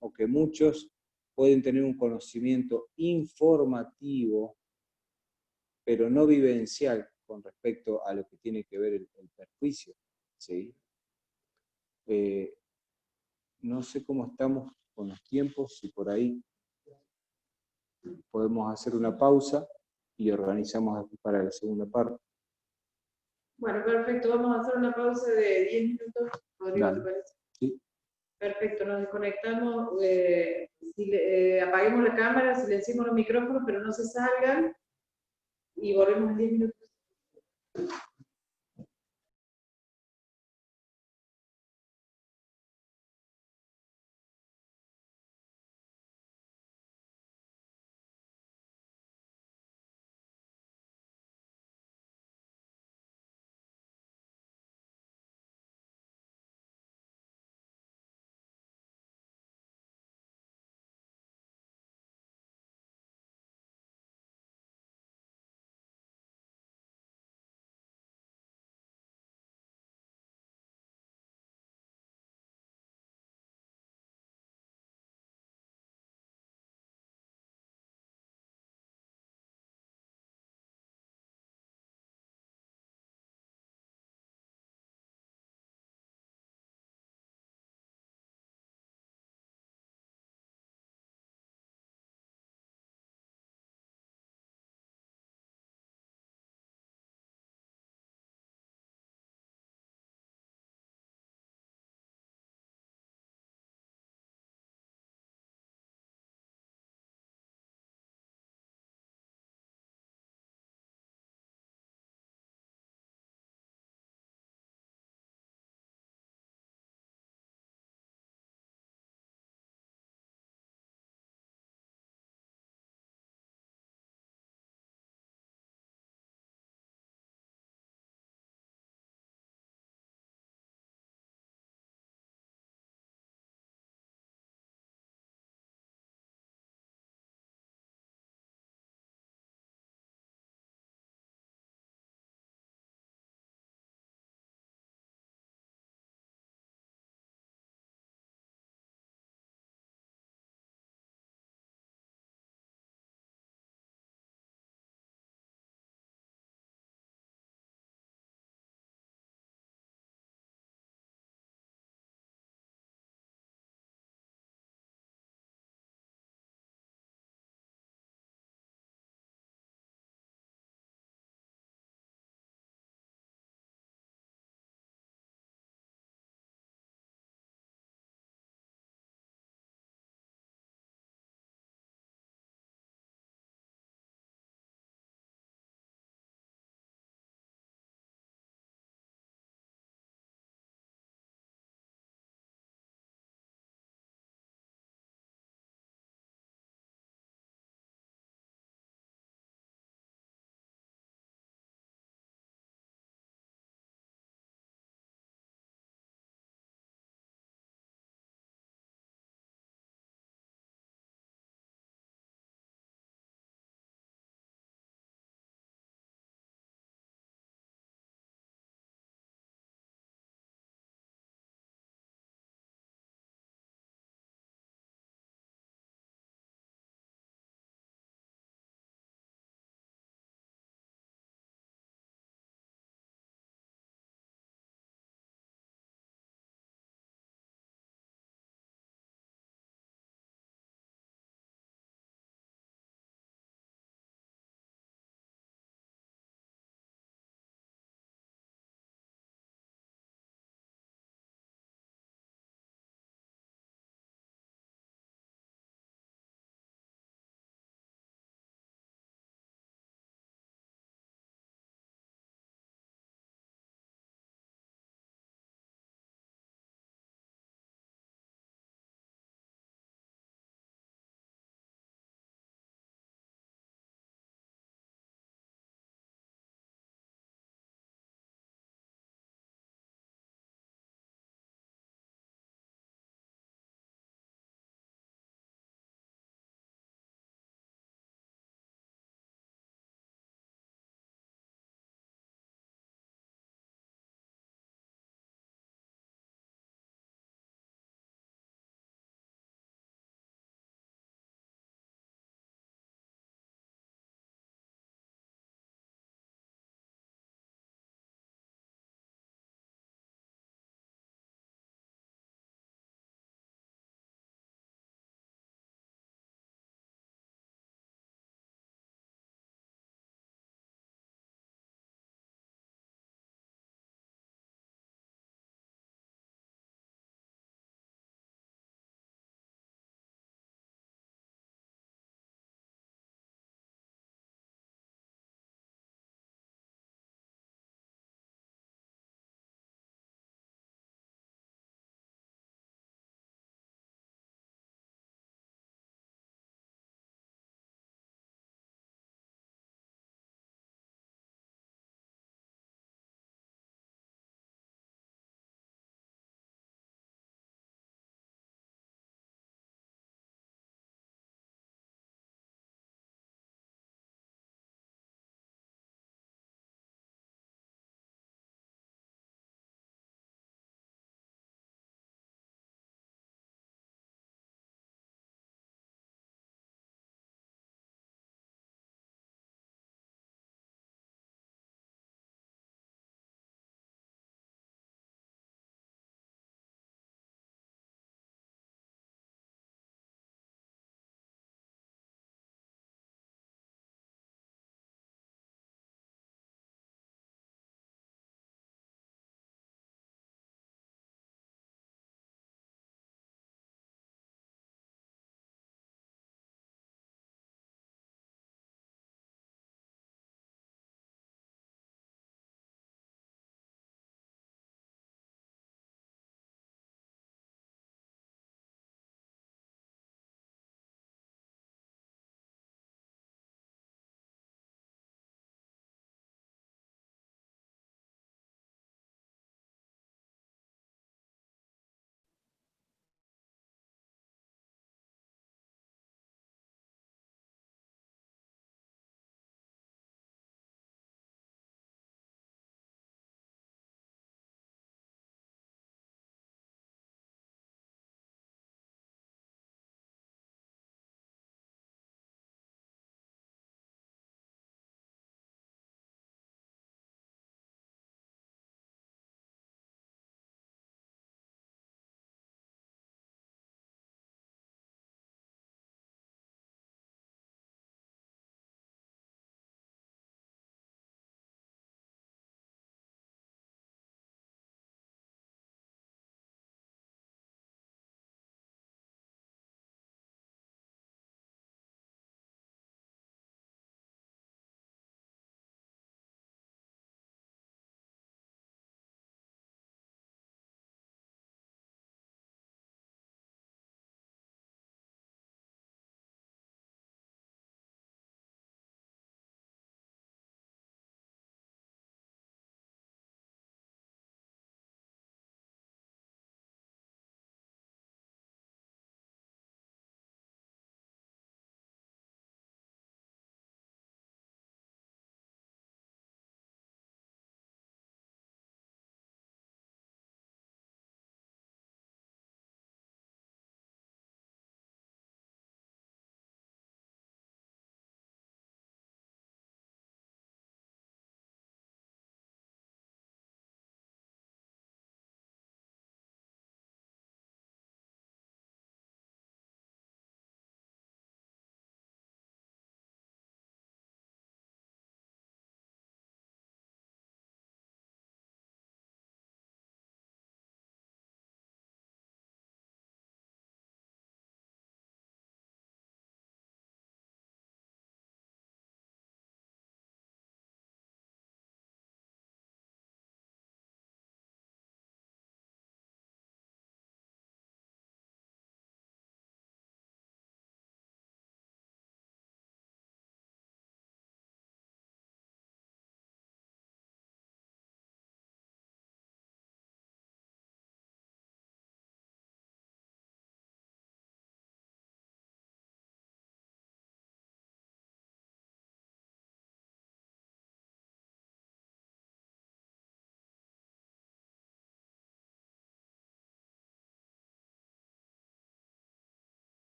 O que muchos pueden tener un conocimiento informativo, pero no vivencial con respecto a lo que tiene que ver el perjuicio, ¿sí? No sé cómo estamos con los tiempos, si por ahí podemos hacer una pausa y organizamos después para la segunda parte. Bueno, perfecto. Vamos a hacer una pausa de 10 minutos. Rodrigo, ¿te Dale. parece? Sí. Perfecto, nos desconectamos. Apaguemos la cámara, silenciemos los micrófonos, pero no se salgan. Y volvemos en 10 minutos.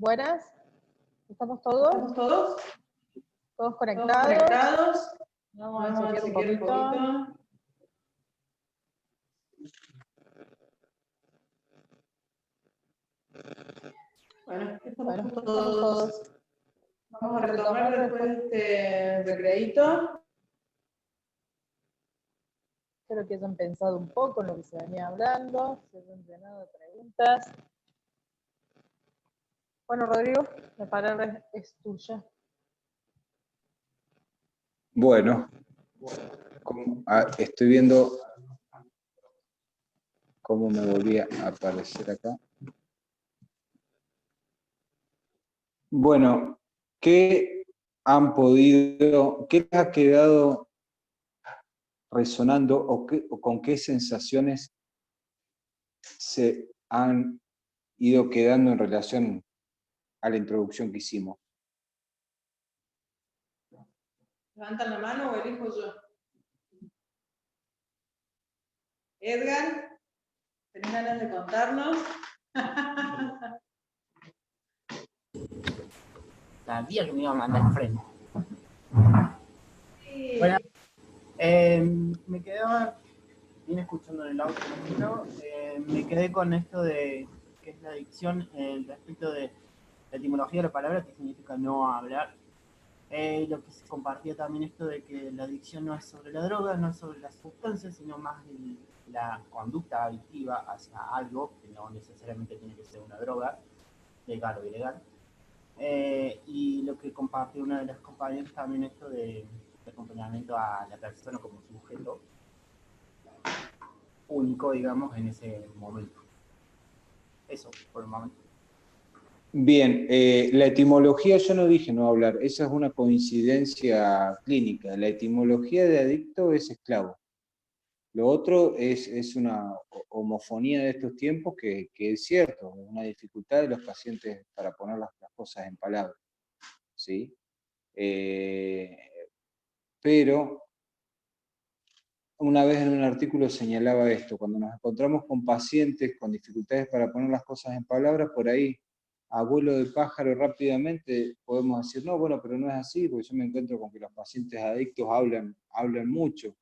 Buenas. ¿Estamos todos? ¿Estamos todos? ¿Todos conectados? ¿Todos conectados? Vamos a Vamos a chequear un chequear un poquito. poquito. Bueno, estamos todos. Vamos a retomar después de este recreíto. Espero que hayan pensado un poco en lo que se venía hablando, se hayan llenado de preguntas. Bueno, Rodrigo, la palabra es tuya. Bueno, estoy viendo cómo me volví a aparecer acá. Bueno, ¿qué les ha quedado resonando o con qué sensaciones se han ido quedando en relación a la introducción que hicimos? ¿Levantan la mano o elijo yo? Edgar, ¿tenés ganas de contarnos? Sabía que me iba a mandar al frente. Sí. Bueno, me quedaba, vine escuchando en el auto, me quedé con esto de que es la adicción, el aspecto de la etimología de la palabra, que significa no hablar. Lo que se compartía también esto de que la adicción no es sobre la droga, no es sobre las sustancias, sino más la conducta adictiva hacia algo, que no necesariamente tiene que ser una droga, legal o ilegal. Y lo que compartió una de las compañeras también esto de acompañamiento a la persona como sujeto único, digamos, en ese momento. Eso, por el momento. Bien, la etimología yo no dije no hablar, esa es una coincidencia clínica. La etimología de adicto es esclavo. Lo otro es una homofonía de estos tiempos que es cierto, una dificultad de los pacientes para poner las cosas en palabras, ¿sí? Pero una vez en un artículo señalaba esto, cuando nos encontramos con pacientes con dificultades para poner las cosas en palabras, por ahí, a vuelo de pájaro rápidamente podemos decir, no, bueno, pero no es así, porque yo me encuentro con que los pacientes adictos hablan mucho.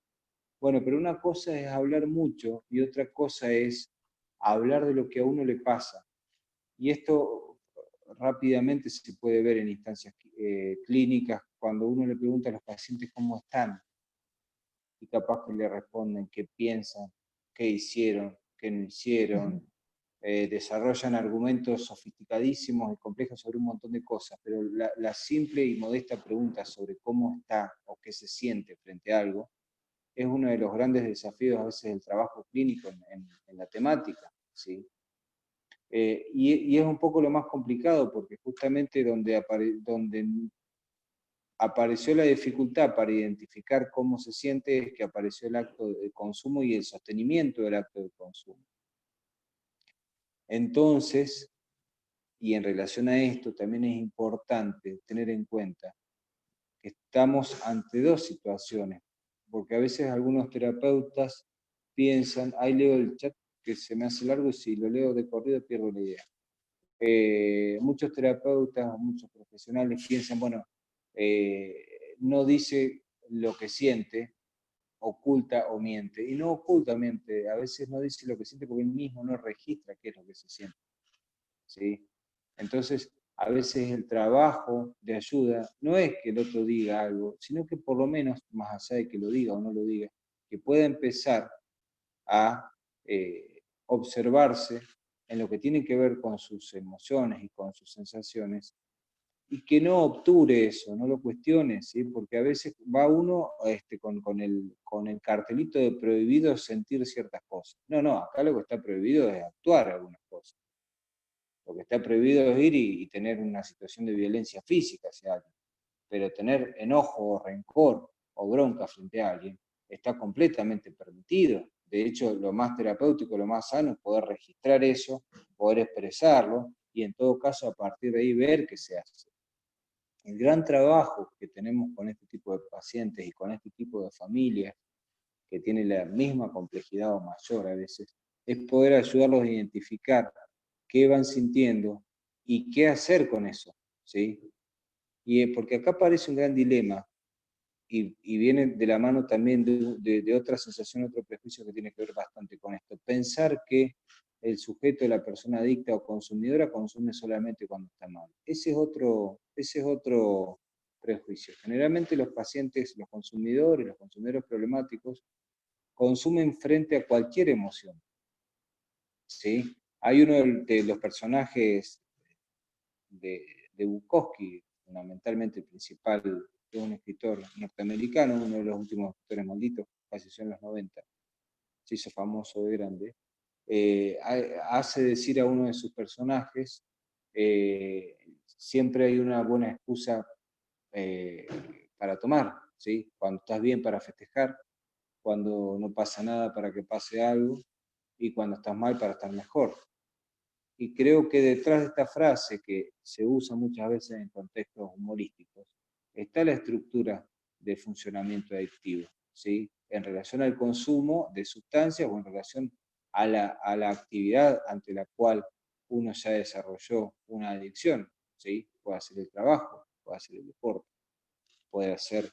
Bueno, pero una cosa es hablar mucho y otra cosa es hablar de lo que a uno le pasa. Y esto rápidamente se puede ver en instancias clínicas, cuando uno le pregunta a los pacientes cómo están, y capaz que le responden qué piensan, qué hicieron, qué no hicieron, desarrollan argumentos sofisticadísimos y complejos sobre un montón de cosas, pero la simple y modesta pregunta sobre cómo está o qué se siente frente a algo, es uno de los grandes desafíos a veces del trabajo clínico en la temática, ¿sí? Y es un poco lo más complicado, porque justamente donde apareció la dificultad para identificar cómo se siente es que apareció el acto de consumo y el sostenimiento del acto de consumo. Entonces, y en relación a esto, también es importante tener en cuenta que estamos ante dos situaciones, porque a veces algunos terapeutas piensan, ahí leo el chat que se me hace largo y si lo leo de corrido pierdo la idea. Muchos terapeutas o muchos profesionales piensan, bueno, no dice lo que siente, oculta o miente. Y no oculta, miente. A veces no dice lo que siente porque él mismo no registra qué es lo que se siente, ¿sí? Entonces, a veces el trabajo de ayuda no es que el otro diga algo, sino que por lo menos, más allá de que lo diga o no lo diga, que pueda empezar a observarse en lo que tiene que ver con sus emociones y con sus sensaciones, y que no obture eso, no lo cuestione, ¿sí? Porque a veces va uno con el cartelito de prohibido sentir ciertas cosas. No, acá lo que está prohibido es actuar algunas cosas. Lo que está prohibido es ir y tener una situación de violencia física hacia alguien, pero tener enojo o rencor o bronca frente a alguien está completamente permitido. De hecho, lo más terapéutico, lo más sano es poder registrar eso, poder expresarlo y en todo caso a partir de ahí ver qué se hace. El gran trabajo que tenemos con este tipo de pacientes y con este tipo de familias, que tienen la misma complejidad o mayor a veces, es poder ayudarlos a identificar qué van sintiendo y qué hacer con eso, ¿sí? Y porque acá aparece un gran dilema, y viene de la mano también de otra sensación, otro prejuicio que tiene que ver bastante con esto. Pensar que el sujeto, la persona adicta o consumidora, consume solamente cuando está mal. Ese es otro prejuicio. Generalmente los pacientes, los consumidores problemáticos, consumen frente a cualquier emoción, ¿sí? Hay uno de los personajes de Bukowski, fundamentalmente el principal, que es un escritor norteamericano, uno de los últimos escritores malditos, falleció en los 90, se hizo famoso de grande, hace decir a uno de sus personajes, siempre hay una buena excusa para tomar, ¿sí? Cuando estás bien para festejar, cuando no pasa nada para que pase algo, y cuando estás mal para estar mejor. Y creo que detrás de esta frase, que se usa muchas veces en contextos humorísticos, está la estructura de funcionamiento adictivo, ¿sí? En relación al consumo de sustancias o en relación a la actividad ante la cual uno ya desarrolló una adicción, ¿sí? Puede hacer el trabajo, puede hacer el deporte, puede hacer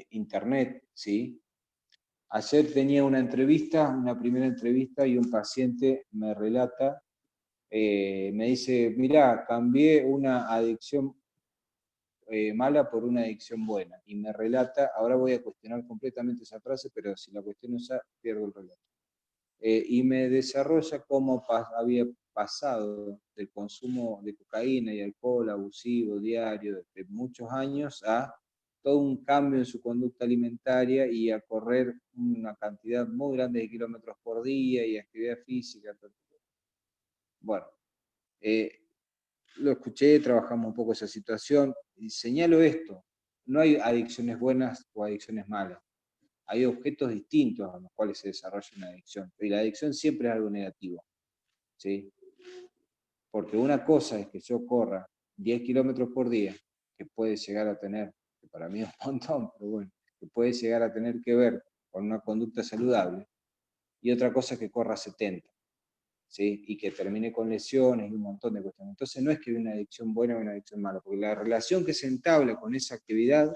internet, ¿sí? Ayer tenía una primera entrevista, y un paciente me relata, me dice, mirá, cambié una adicción mala por una adicción buena. Y me relata, ahora voy a cuestionar completamente esa frase, pero si la cuestiono ya, pierdo el relato. Y me desarrolla cómo había pasado del consumo de cocaína y alcohol abusivo diario de muchos años a todo un cambio en su conducta alimentaria y a correr una cantidad muy grande de kilómetros por día y actividad física. Bueno, lo escuché, trabajamos un poco esa situación y señalo esto: no hay adicciones buenas o adicciones malas. Hay objetos distintos a los cuales se desarrolla una adicción. Y la adicción siempre es algo negativo, ¿sí? Porque una cosa es que yo corra 10 kilómetros por día, que puede llegar a tener, que para mí es un montón, pero bueno, que puede llegar a tener que ver con una conducta saludable, y otra cosa es que corra 70, ¿sí? Y que termine con lesiones y un montón de cuestiones. Entonces no es que hay una adicción buena o una adicción mala, porque la relación que se entabla con esa actividad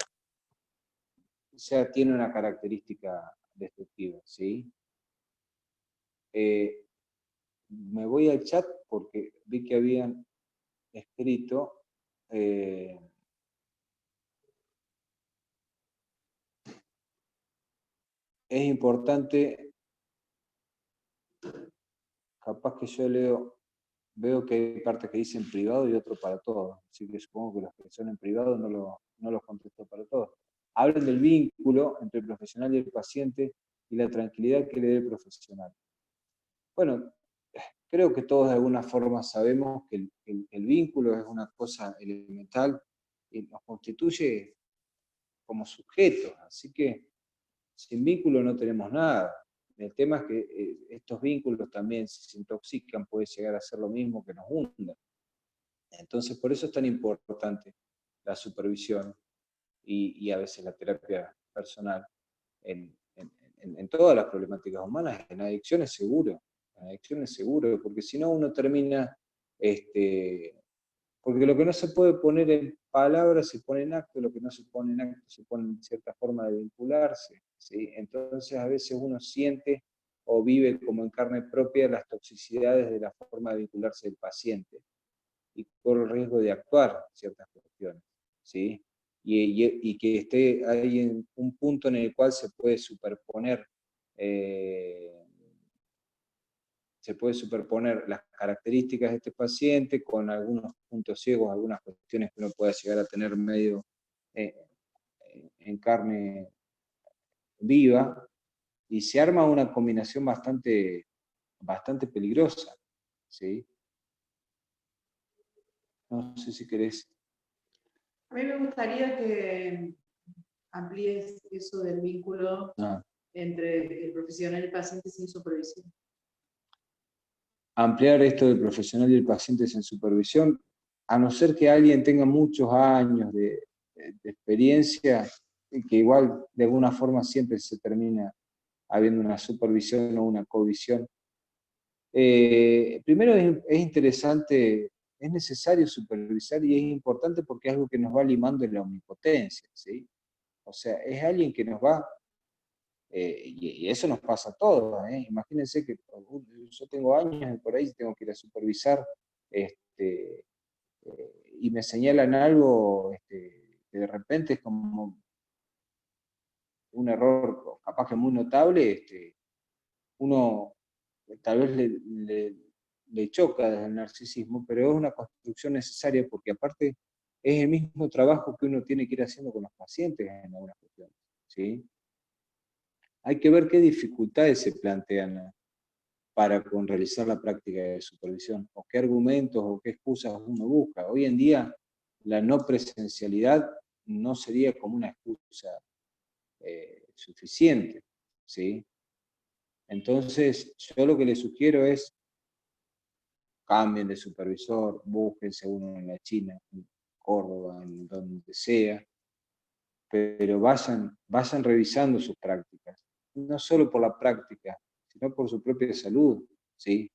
ya tiene una característica destructiva, ¿sí? Me voy al chat porque vi que habían escrito, es importante, capaz que yo veo que hay partes que dicen privado y otro para todos, así que supongo que los que son en privado no los contesto para todos. Hablan del vínculo entre el profesional y el paciente y la tranquilidad que le dé el profesional. Bueno, creo que todos de alguna forma sabemos que el vínculo es una cosa elemental y nos constituye como sujetos, así que sin vínculo no tenemos nada. El tema es que estos vínculos también, si se intoxican, puede llegar a ser lo mismo que nos hundan. Entonces, por eso es tan importante la supervisión y a veces la terapia personal en todas las problemáticas humanas. En adicciones seguro, porque si no uno termina, porque lo que no se puede poner en palabras se pone en acto, lo que no se pone en acto se pone en cierta forma de vincularse, ¿sí? Entonces a veces uno siente o vive como en carne propia las toxicidades de la forma de vincularse del paciente y corre el riesgo de actuar ciertas cuestiones, ¿sí? Y que esté ahí en un punto en el cual se puede superponer las características de este paciente con algunos puntos ciegos, algunas cuestiones que uno pueda llegar a tener medio en carne viva, y se arma una combinación bastante peligrosa, ¿sí? No sé si querés. A mí me gustaría que amplíes eso del vínculo entre el profesional y el paciente sin supervisión. Ampliar esto del profesional y el paciente sin supervisión, a no ser que alguien tenga muchos años de experiencia, y que igual de alguna forma siempre se termina habiendo una supervisión o una covisión, Primero es interesante, es necesario supervisar y es importante porque es algo que nos va limando en la omnipotencia, ¿sí? O sea, es alguien que nos va, y eso nos pasa a todos, ¿eh? Imagínense que yo tengo años y por ahí tengo que ir a supervisar, y me señalan algo que de repente es como un error capaz que muy notable, uno tal vez le choca desde el narcisismo, pero es una construcción necesaria porque aparte es el mismo trabajo que uno tiene que ir haciendo con los pacientes en algunas cuestiones, ¿sí? Hay que ver qué dificultades se plantean para con realizar la práctica de supervisión, o qué argumentos o qué excusas uno busca. Hoy en día la no presencialidad no sería como una excusa suficiente, ¿sí? Entonces, yo lo que les sugiero es cambien de supervisor, búsquense uno en la China, en Córdoba, en donde sea, pero vayan revisando sus prácticas, no solo por la práctica, sino por su propia salud, ¿sí?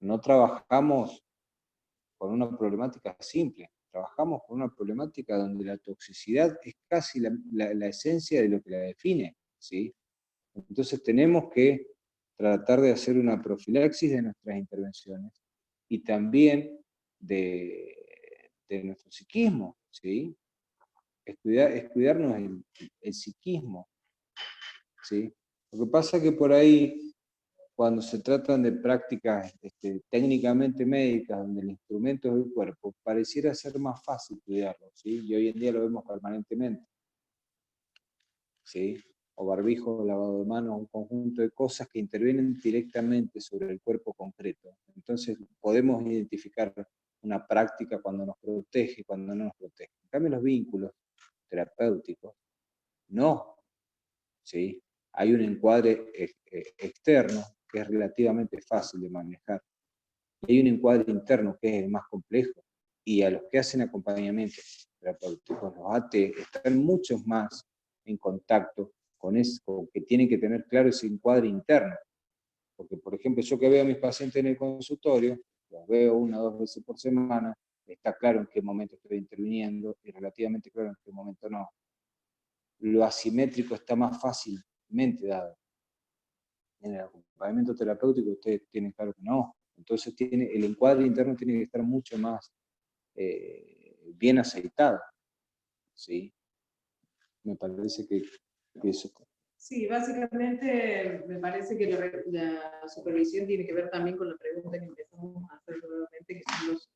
No trabajamos con una problemática simple, trabajamos con una problemática donde la toxicidad es casi la esencia de lo que la define, ¿sí? Entonces tenemos que tratar de hacer una profilaxis de nuestras intervenciones y también de nuestro psiquismo, ¿sí? Es cuidarnos el psiquismo, ¿sí? Lo que pasa es que por ahí, cuando se tratan de prácticas técnicamente médicas, donde el instrumento es el cuerpo, pareciera ser más fácil cuidarlo, ¿sí? Y hoy en día lo vemos permanentemente, ¿sí? O barbijo, lavado de manos, un conjunto de cosas que intervienen directamente sobre el cuerpo concreto. Entonces podemos identificar una práctica cuando nos protege y cuando no nos protege. En cambio, los vínculos terapéuticos, no, ¿sí? Hay un encuadre externo que es relativamente fácil de manejar. Y hay un encuadre interno que es el más complejo. Y a los que hacen acompañamientos terapéuticos, los AT, están muchos más en contacto con eso, que tienen que tener claro ese encuadre interno. Porque, por ejemplo, yo que veo a mis pacientes en el consultorio, los veo 1 o 2 veces por semana, está claro en qué momento estoy interviniendo y relativamente claro en qué momento no. Lo asimétrico está más fácilmente dado. En el acompañamiento terapéutico ustedes tienen claro que no. Entonces el encuadre interno tiene que estar mucho más bien aceitado, ¿sí? Me parece que eso está. Sí, básicamente me parece que la supervisión tiene que ver también con la pregunta que empezamos a hacer nuevamente, que son los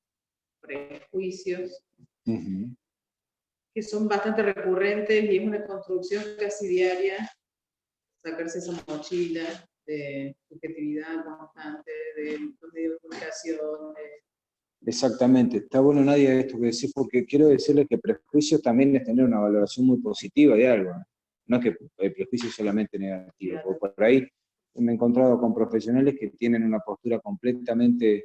prejuicios, que son bastante recurrentes y es una construcción casi diaria, sacarse esa mochila de subjetividad constante, de los medios de comunicación. Exactamente, está bueno Nadia esto que decís, porque quiero decirles que prejuicio también es tener una valoración muy positiva de algo, ¿no? No es que el prejuicio es solamente negativo, porque por ahí me he encontrado con profesionales que tienen una postura completamente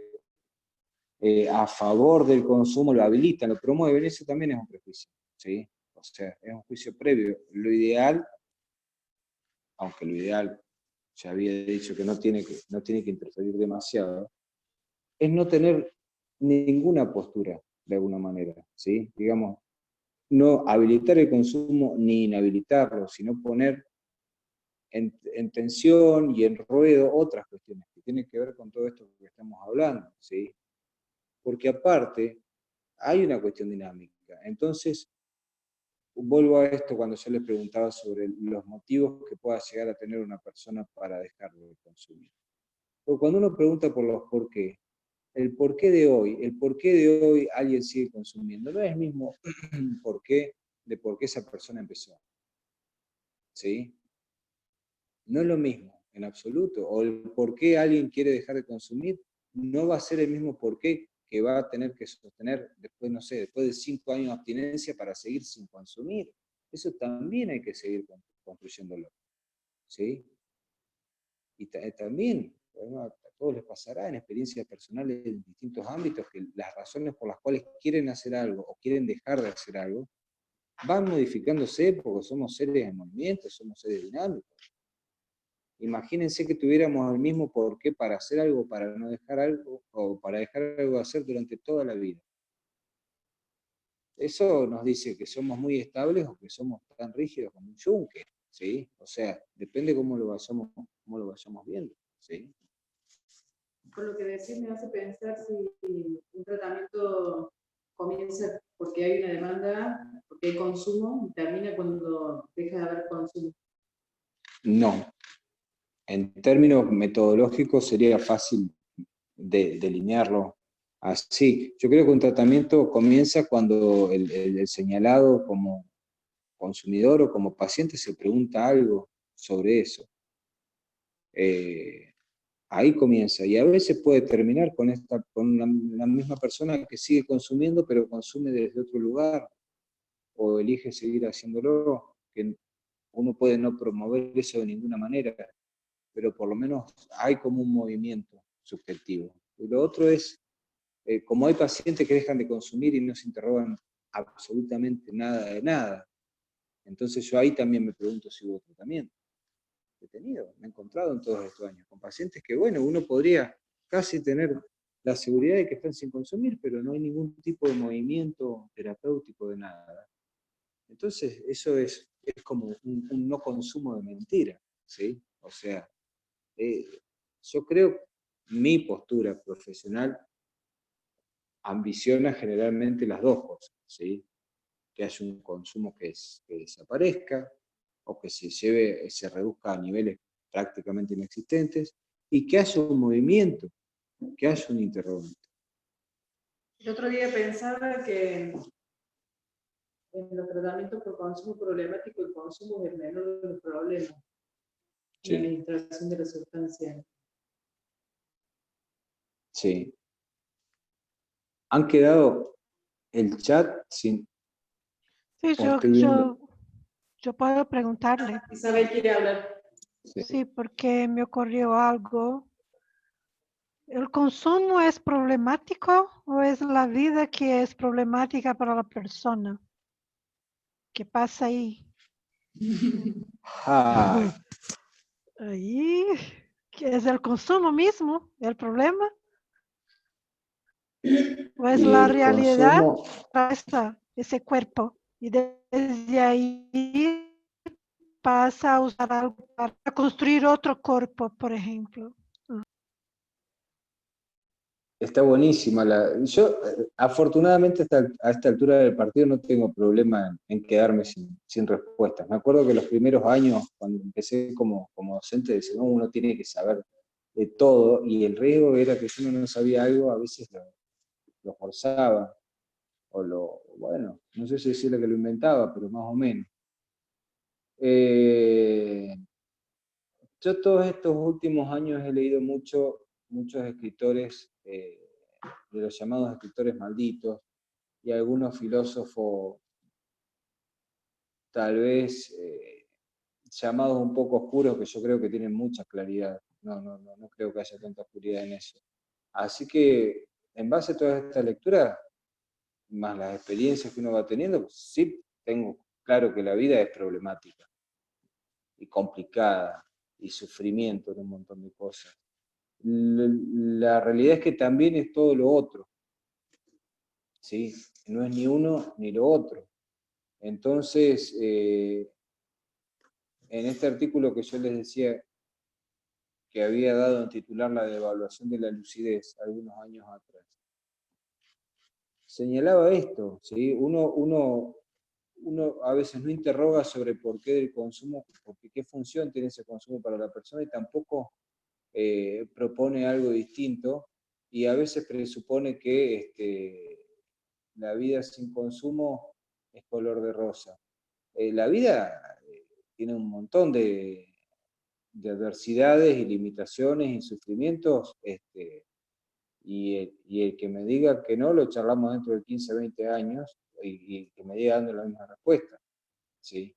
a favor del consumo, lo habilitan, lo promueven, eso también es un prejuicio, ¿sí? O sea, es un juicio previo. Lo ideal, aunque lo ideal, ya había dicho que no tiene que interferir demasiado, es no tener ninguna postura, de alguna manera, ¿sí? Digamos, no habilitar el consumo ni inhabilitarlo, sino poner en tensión y en ruedo otras cuestiones que tienen que ver con todo esto que estamos hablando, ¿sí? Porque aparte, hay una cuestión dinámica. Entonces, vuelvo a esto cuando yo les preguntaba sobre los motivos que pueda llegar a tener una persona para dejar de consumir. Porque cuando uno pregunta por los por qué, el porqué de hoy alguien sigue consumiendo, no es el mismo porqué de por qué esa persona empezó. ¿Sí? No es lo mismo, en absoluto. O el por qué alguien quiere dejar de consumir, no va a ser el mismo porqué que va a tener que sostener después, no sé, después de 5 años de abstinencia para seguir sin consumir. Eso también hay que seguir construyéndolo. ¿Sí? Y también, bueno, a todos les pasará en experiencias personales en distintos ámbitos que las razones por las cuales quieren hacer algo o quieren dejar de hacer algo van modificándose porque somos seres en movimiento, somos seres dinámicos. Imagínense que tuviéramos el mismo porqué para hacer algo, para no dejar algo, o para dejar algo de hacer durante toda la vida. Eso nos dice que somos muy estables o que somos tan rígidos como un yunque, ¿sí? O sea, depende cómo lo vayamos viendo, ¿sí? Por lo que decís me hace pensar si un tratamiento comienza porque hay una demanda, porque hay consumo, y termina cuando deja de haber consumo. No. En términos metodológicos sería fácil delinearlo así. Yo creo que un tratamiento comienza cuando el señalado como consumidor o como paciente se pregunta algo sobre eso. Ahí comienza, y a veces puede terminar con la misma persona que sigue consumiendo, pero consume desde otro lugar, o elige seguir haciéndolo, que uno puede no promover eso de ninguna manera, pero por lo menos hay como un movimiento subjetivo. Y lo otro es, como hay pacientes que dejan de consumir y no se interrogan absolutamente nada de nada, entonces yo ahí también me pregunto si hubo tratamiento. Me he encontrado en todos estos años con pacientes que, bueno, uno podría casi tener la seguridad de que están sin consumir, pero no hay ningún tipo de movimiento terapéutico de nada. Entonces, eso es como un no consumo de mentira, ¿sí? O sea, yo creo, mi postura profesional ambiciona generalmente las dos cosas, ¿sí? Que haya un consumo que desaparezca, o que se reduzca a niveles prácticamente inexistentes, y que haya un movimiento, que haya un interrogante. El otro día pensaba que en los tratamientos por consumo problemático el consumo es el menor de los problemas. Sí. La administración de la sustancia. Sí. Han quedado el chat sin... Sí, yo puedo preguntarle. Isabel quiere hablar. Sí. Sí, porque me ocurrió algo. ¿El consumo es problemático o es la vida que es problemática para la persona? ¿Qué pasa ahí? Ah, Ahí, ¿qué es el consumo mismo el problema? ¿O es y la el realidad consumo... para ese cuerpo? Y desde ahí pasa a usar algo para construir otro cuerpo, por ejemplo. Está buenísima. Yo, afortunadamente, a esta altura del partido no tengo problema en quedarme sin respuestas. Me acuerdo que los primeros años, cuando empecé como docente, decía, no, uno tiene que saber de todo, y el riesgo era que si uno no sabía algo, a veces lo forzaba, bueno, no sé si decirle que lo inventaba, pero más o menos. Yo todos estos últimos años he leído muchos escritores, de los llamados escritores malditos, y algunos filósofos tal vez llamados un poco oscuros, que yo creo que tienen mucha claridad. No creo que haya tanta oscuridad en eso. Así que, en base a toda esta lectura, más las experiencias que uno va teniendo, pues sí tengo claro que la vida es problemática y complicada y sufrimiento en un montón de cosas. La realidad es que también es todo lo otro, ¿sí? No es ni uno ni lo otro. Entonces, en este artículo que yo les decía que había dado en titular La devaluación de la lucidez algunos años atrás, señalaba esto, ¿sí? Uno a veces no interroga sobre por qué del consumo, porque qué función tiene ese consumo para la persona, y tampoco propone algo distinto, y a veces presupone que la vida sin consumo es color de rosa. La vida tiene un montón de adversidades y limitaciones y sufrimientos, y el que me diga que no, lo charlamos dentro de 15, 20 años, y que me diga dando la misma respuesta, ¿sí?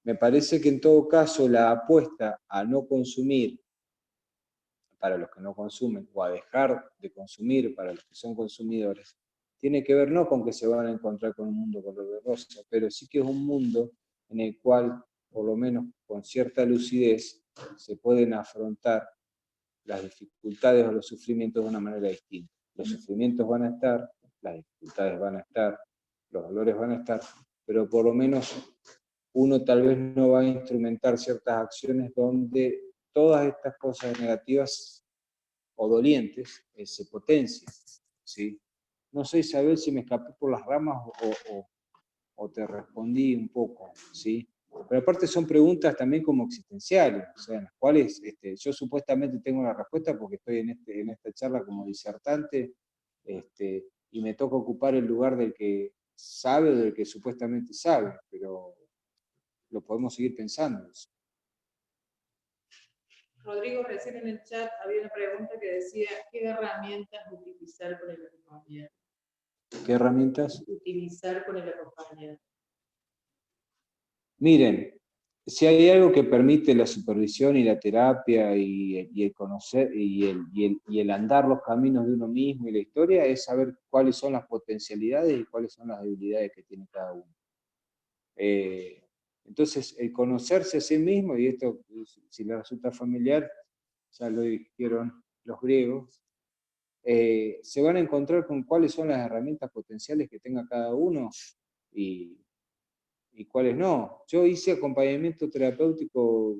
Me parece que en todo caso la apuesta a no consumir para los que no consumen, o a dejar de consumir para los que son consumidores, tiene que ver no con que se van a encontrar con un mundo color de rosa, pero sí que es un mundo en el cual, por lo menos con cierta lucidez, se pueden afrontar las dificultades o los sufrimientos de una manera distinta. Los sufrimientos van a estar, las dificultades van a estar, los dolores van a estar, pero por lo menos uno tal vez no va a instrumentar ciertas acciones donde todas estas cosas negativas o dolientes se potencian, ¿sí? No sé, Isabel, si me escapé por las ramas o te respondí un poco, ¿sí? Pero aparte son preguntas también como existenciales, o sea, en las cuales yo supuestamente tengo la respuesta porque estoy en esta charla como disertante, y me toca ocupar el lugar del que sabe o del que supuestamente sabe, pero lo podemos seguir pensando. Rodrigo, recién en el chat había una pregunta que decía, ¿qué herramientas utilizar con el acompañante? ¿Qué herramientas? Utilizar con el acompañante. Miren, si hay algo que permite la supervisión y la terapia y el conocer y el andar los caminos de uno mismo y la historia, es saber cuáles son las potencialidades y cuáles son las debilidades que tiene cada uno. Entonces, el conocerse a sí mismo, y esto, si le resulta familiar, ya lo dijeron los griegos, se van a encontrar con cuáles son las herramientas potenciales que tenga cada uno y cuáles no. Yo hice acompañamiento terapéutico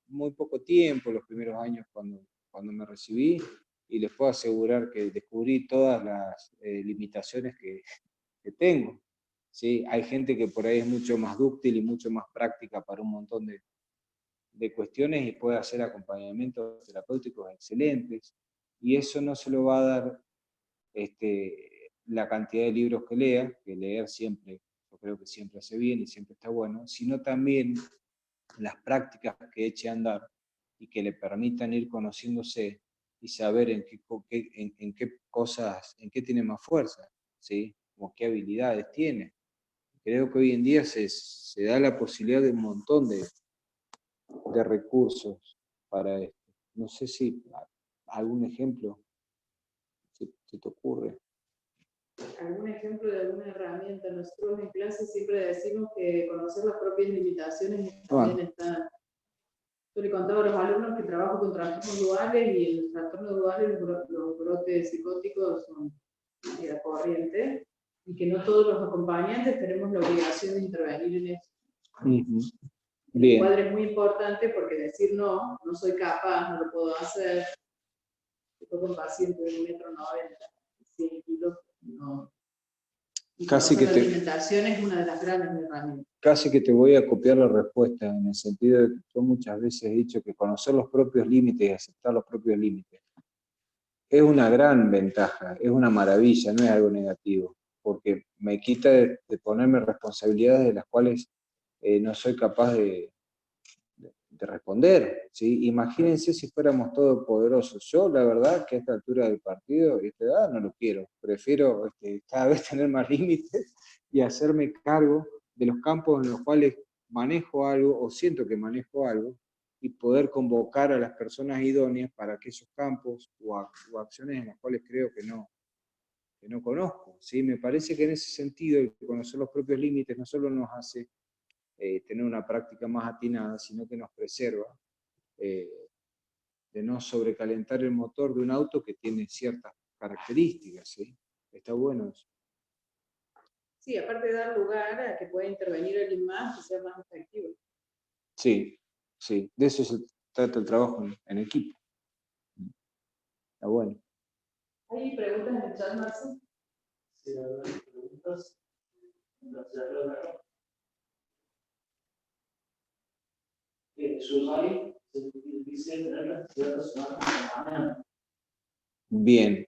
muy poco tiempo, los primeros años cuando me recibí, y les puedo asegurar que descubrí todas las limitaciones que tengo. ¿Sí? Hay gente que por ahí es mucho más dúctil y mucho más práctica para un montón de cuestiones y puede hacer acompañamientos terapéuticos excelentes, y eso no se lo va a dar la cantidad de libros que lea, que leer siempre, yo creo que siempre hace bien y siempre está bueno, sino también las prácticas que eche a andar y que le permitan ir conociéndose y saber en qué cosas, en qué tiene más fuerza, ¿sí? Como qué habilidades tiene. Creo que hoy en día se da la posibilidad de un montón de recursos para esto. No sé si algún ejemplo se te ocurre. ¿Algún ejemplo de alguna herramienta? Nosotros en clase siempre decimos que conocer las propias limitaciones también está. Yo le contaba a los alumnos que trabajo con trastornos duales y en los trastornos duales los brotes psicóticos son la corriente y que no todos los acompañantes tenemos la obligación de intervenir en eso. El cuadro es muy importante porque decir no soy capaz, no lo puedo hacer. Estoy con pacientes de 1,90 m, 100 kilos, no. Y casi que la alimentación es una de las grandes herramientas. Casi que te voy a copiar la respuesta, en el sentido de que yo muchas veces he dicho que conocer los propios límites y aceptar los propios límites es una gran ventaja, es una maravilla, no es algo negativo, porque me quita de ponerme responsabilidades de las cuales no soy capaz de responder, ¿sí? Imagínense si fuéramos todopoderosos. Yo, la verdad, que a esta altura del partido y esta edad no lo quiero. Prefiero cada vez tener más límites y hacerme cargo de los campos en los cuales manejo algo o siento que manejo algo y poder convocar a las personas idóneas para aquellos campos o acciones en las cuales creo que no conozco, ¿sí? Me parece que en ese sentido el conocer los propios límites no solo nos hace tener una práctica más atinada, sino que nos preserva de no sobrecalentar el motor de un auto que tiene ciertas características, ¿sí? Está bueno eso. Sí, aparte de dar lugar a que pueda intervenir alguien más que sea más efectivo. Sí, sí, de eso se trata el trabajo en equipo. Está bueno. ¿Hay preguntas en el chat, Marcio? Sí, hay preguntas. Bien,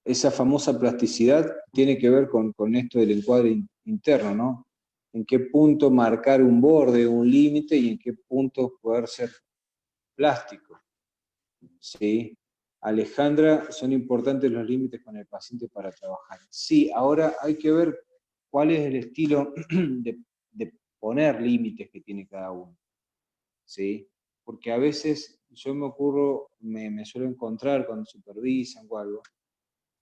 esa famosa plasticidad tiene que ver con esto del encuadre interno, ¿no? En qué punto marcar un borde, un límite, y en qué punto poder ser plástico. ¿Sí? Alejandra, son importantes los límites con el paciente para trabajar. Sí, ahora hay que ver cuál es el estilo de poner límites que tiene cada uno. ¿Sí? Porque a veces yo me suelo encontrar cuando supervisan o algo,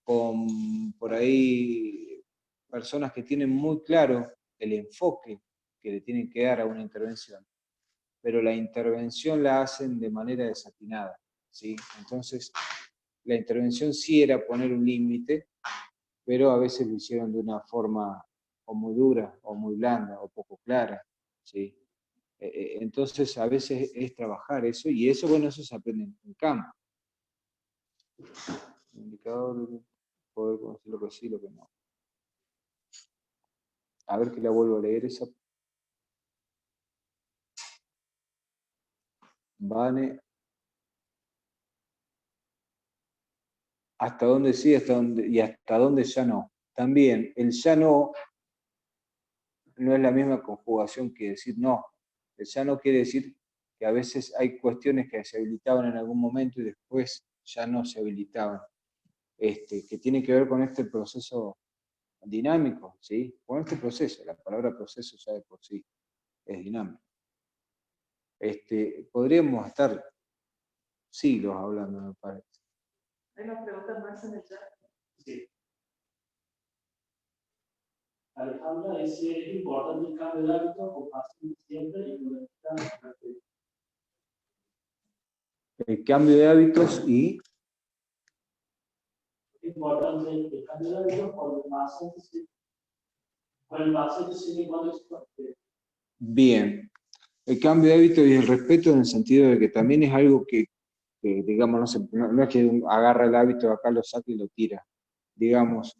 con por ahí personas que tienen muy claro el enfoque que le tienen que dar a una intervención, pero la intervención la hacen de manera desatinada, ¿sí? Entonces, la intervención sí era poner un límite, pero a veces lo hicieron de una forma o muy dura, o muy blanda, o poco clara, ¿sí? Entonces, a veces es trabajar eso, y eso, bueno, eso se aprende en campo. Indicador, poder conocer lo que sí, lo que no. A ver que la vuelvo a leer esa. Vane. Hasta dónde sí, hasta dónde, y hasta dónde ya no. También, el ya no es la misma conjugación que decir no. El ya no quiere decir que a veces hay cuestiones que se habilitaban en algún momento y después ya no se habilitaban. Que tiene que ver con este proceso dinámico, ¿sí? Con este proceso, la palabra proceso ya de por sí es dinámico. Podríamos estar siglos hablando, me parece. ¿Hay más preguntas más en el chat? Sí. Alejandra dice, es importante el cambio de hábito, compasión siempre y conectar. El cambio de hábitos y... Es importante el cambio de hábito por el paciente sigue cuando es fuerte. Bien. El cambio de hábito y el respeto en el sentido de que también es algo que digamos, no es que agarra el hábito, acá lo saca y lo tira. Digamos,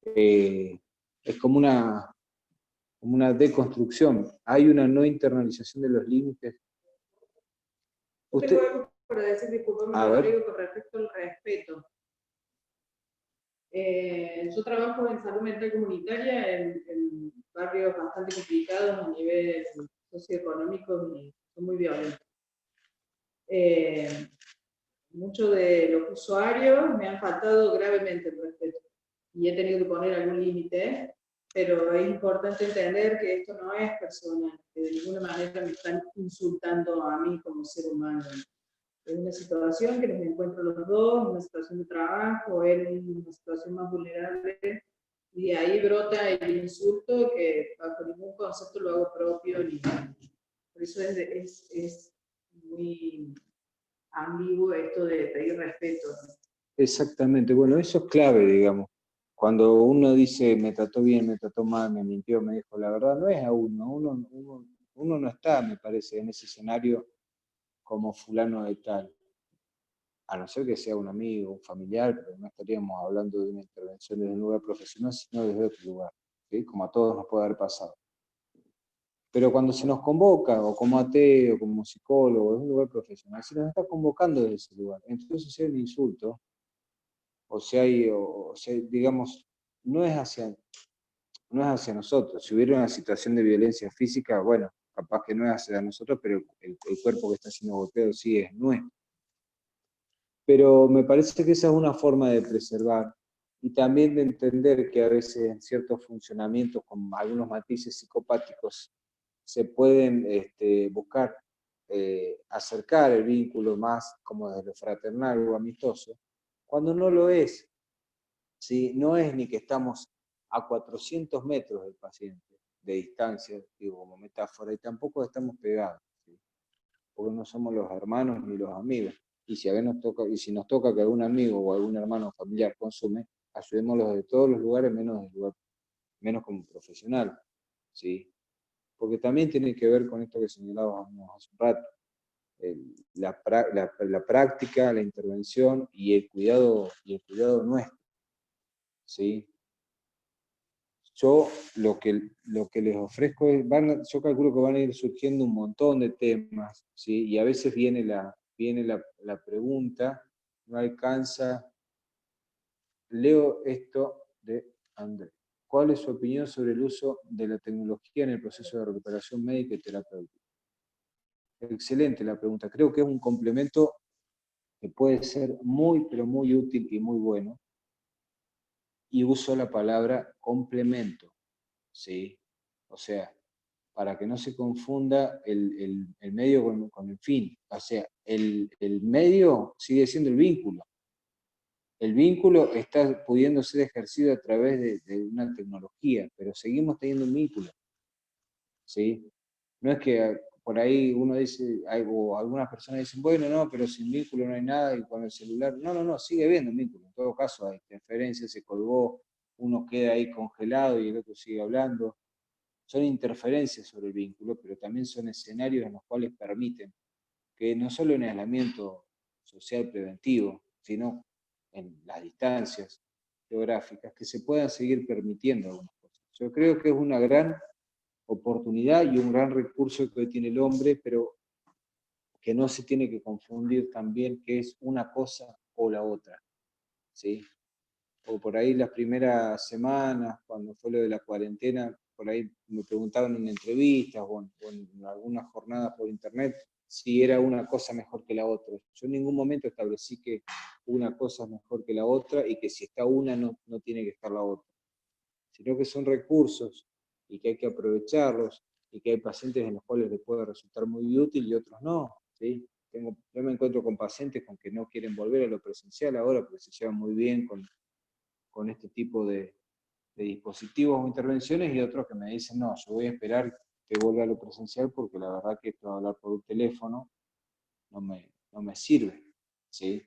es como una deconstrucción. Hay una no internalización de los límites. Tengo algo para decir, disculpame, Rodrigo, con respecto al respeto. Yo trabajo en salud mental comunitaria en barrios bastante complicados a nivel socioeconómico y son muy violentos. Muchos de los usuarios me han faltado gravemente el respeto y he tenido que poner algún límite, pero es importante entender que esto no es personal, que de ninguna manera me están insultando a mí como ser humano. Es una situación que nos encuentro los dos, una situación de trabajo, él en una situación más vulnerable, y de ahí brota el insulto que bajo ningún concepto lo hago propio, ni por eso es muy ambiguo esto de pedir respeto. Exactamente, bueno, eso es clave, digamos. Cuando uno dice, me trató bien, me trató mal, me mintió, me dijo la verdad, no es a uno no está, me parece, en ese escenario como fulano de tal. A no ser que sea un amigo, un familiar, pero no estaríamos hablando de una intervención desde un lugar profesional, sino desde otro lugar, ¿sí? Como a todos nos puede haber pasado. Pero cuando se nos convoca, o como ateo, como psicólogo, en un lugar profesional, se nos está convocando desde ese lugar. Entonces, si hay un insulto, o sea, digamos, no es hacia nosotros. Si hubiera una situación de violencia física, bueno, capaz que no es hacia nosotros, pero el cuerpo que está siendo golpeado sí es nuestro. Pero me parece que esa es una forma de preservar y también de entender que a veces en ciertos funcionamientos con algunos matices psicopáticos se pueden buscar acercar el vínculo más como desde lo fraternal o amistoso, cuando no lo es. ¿Sí? No es ni que estamos a 400 metros del paciente de distancia, digo como metáfora, y tampoco estamos pegados, ¿sí? Porque no somos los hermanos ni los amigos. Y si nos toca que algún amigo o algún hermano familiar consume, ayudémoslos de todos los lugares menos como profesional, ¿sí? Porque también tiene que ver con esto que señalábamos hace un rato, la práctica, la intervención y el cuidado nuestro, ¿sí? Yo lo que les ofrezco es, yo calculo que van a ir surgiendo un montón de temas, ¿sí? Y a veces viene la pregunta, no alcanza. Leo esto de Andrés. ¿Cuál es su opinión sobre el uso de la tecnología en el proceso de recuperación médica y terapéutica? Excelente la pregunta. Creo que es un complemento que puede ser muy, pero muy útil y muy bueno. Y uso la palabra complemento, ¿sí? O sea, para que no se confunda el medio con el fin. O sea, el medio sigue siendo el vínculo. El vínculo está pudiendo ser ejercido a través de una tecnología, pero seguimos teniendo un vínculo, ¿sí? No es que por ahí uno dice, o algunas personas dicen, bueno, no, pero sin vínculo no hay nada, y con el celular, no, sigue habiendo vínculo, en todo caso hay interferencias, se colgó, uno queda ahí congelado y el otro sigue hablando. Son interferencias sobre el vínculo, pero también son escenarios en los cuales permiten que no solo en aislamiento social preventivo, sino en las distancias geográficas, que se puedan seguir permitiendo algunas cosas. Yo creo que es una gran oportunidad y un gran recurso que hoy tiene el hombre, pero que no se tiene que confundir también que es una cosa o la otra, ¿sí? O por ahí las primeras semanas, cuando fue lo de la cuarentena, por ahí me preguntaban en entrevistas o en algunas jornadas por internet si era una cosa mejor que la otra. Yo en ningún momento establecí que una cosa es mejor que la otra y que si está una no tiene que estar la otra, sino que son recursos y que hay que aprovecharlos y que hay pacientes en los cuales les puede resultar muy útil y otros no, ¿sí? Yo me encuentro con pacientes con que no quieren volver a lo presencial ahora porque se llevan muy bien con este tipo de dispositivos o intervenciones, y otros que me dicen, no, yo voy a esperar que vuelva a lo presencial porque la verdad que esto de hablar por un teléfono no me sirve, ¿sí?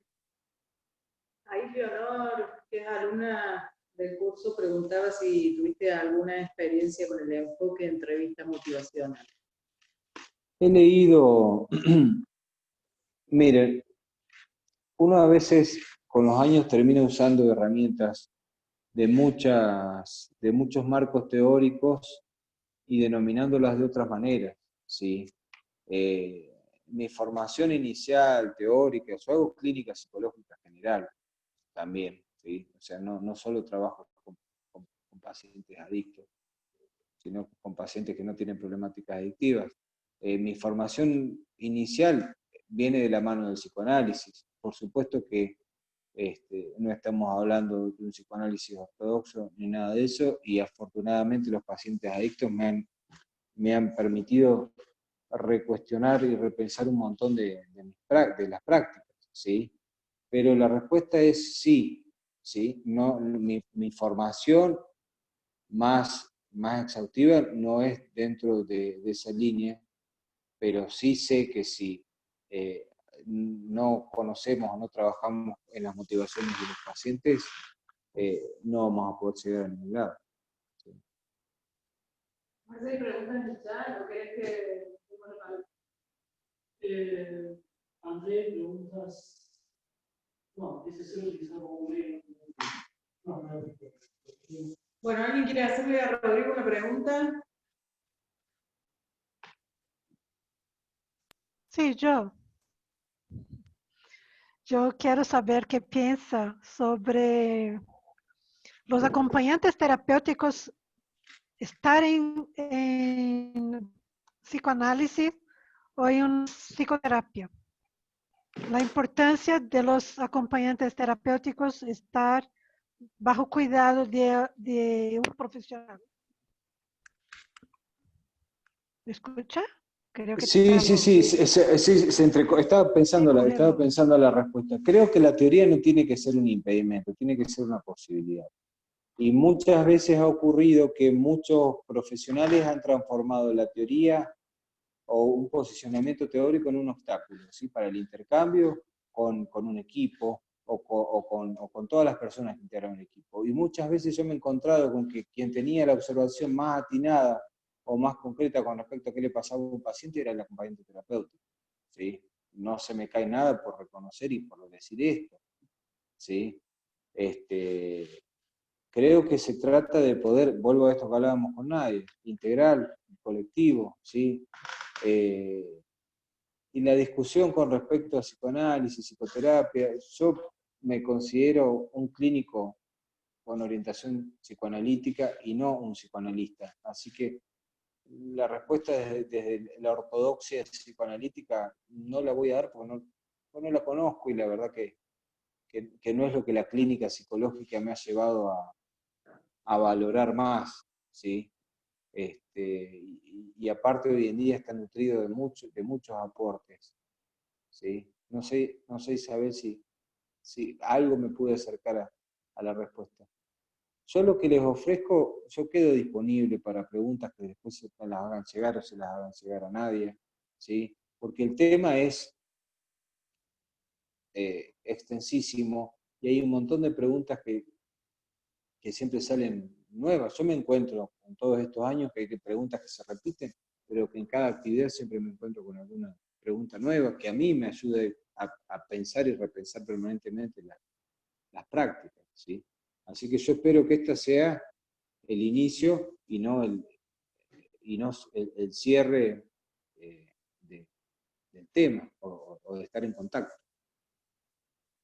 Ahí Leonor, que es alumna del curso, preguntaba si tuviste alguna experiencia con el enfoque de entrevista motivacional. He leído, miren, uno a veces con los años termina usando herramientas de muchos marcos teóricos y denominándolas de otras maneras, ¿sí? Mi formación inicial, teórica, yo hago clínica psicológica general también, ¿sí? O sea, no solo trabajo con pacientes adictos, sino con pacientes que no tienen problemáticas adictivas. Mi formación inicial viene de la mano del psicoanálisis. Por supuesto que no estamos hablando de un psicoanálisis ortodoxo ni nada de eso, y afortunadamente los pacientes adictos me han permitido recuestionar y repensar un montón de las prácticas, ¿sí? Pero la respuesta es sí, ¿sí? No, mi formación más exhaustiva no es dentro de esa línea, pero sí sé que si no conocemos o no trabajamos en las motivaciones de los pacientes, no vamos a poder llegar a ningún lado. ¿Sí? ¿Hay preguntas en el chat o querés que... André, preguntas. No, ese es el que se muy. No. Bueno, ¿alguien quiere hacerle a Rodrigo una pregunta? Sí, yo quiero saber qué piensa sobre los acompañantes terapéuticos estar en psicoanálisis o en psicoterapia. La importancia de los acompañantes terapéuticos estar bajo cuidado de un profesional. ¿Me escucha? Creo que Sí, estaba pensando la respuesta. Creo que la teoría no tiene que ser un impedimento, tiene que ser una posibilidad. Y muchas veces ha ocurrido que muchos profesionales han transformado la teoría o un posicionamiento teórico en un obstáculo, ¿sí? Para el intercambio con un equipo o con todas las personas que integran un equipo. Y muchas veces yo me he encontrado con que quien tenía la observación más atinada o más concreta con respecto a qué le pasaba a un paciente era el acompañante terapéutico, ¿sí? No se me cae nada por reconocer y por decir esto, ¿sí? Creo que se trata de poder, vuelvo a esto que hablábamos con nadie, integral, colectivo, ¿sí? Y la discusión con respecto a psicoanálisis, psicoterapia, yo me considero un clínico con orientación psicoanalítica y no un psicoanalista. Así que la respuesta desde la ortodoxia psicoanalítica no la voy a dar porque no la conozco, y la verdad que no es lo que la clínica psicológica me ha llevado a valorar más, ¿sí? Y aparte hoy en día está nutrido de muchos aportes, ¿sí? No sé Isabel si algo me puede acercar a la respuesta. Yo lo que les ofrezco, yo quedo disponible para preguntas que después se las hagan llegar o se las hagan llegar a nadie. ¿sí? Porque el tema es extensísimo y hay un montón de preguntas que siempre salen nuevas. Yo me encuentro con todos estos años que hay preguntas que se repiten, pero que en cada actividad siempre me encuentro con alguna pregunta nueva que a mí me ayude a pensar y repensar permanentemente las prácticas, ¿sí? Así que yo espero que esta sea el inicio y no el cierre del tema o de estar en contacto.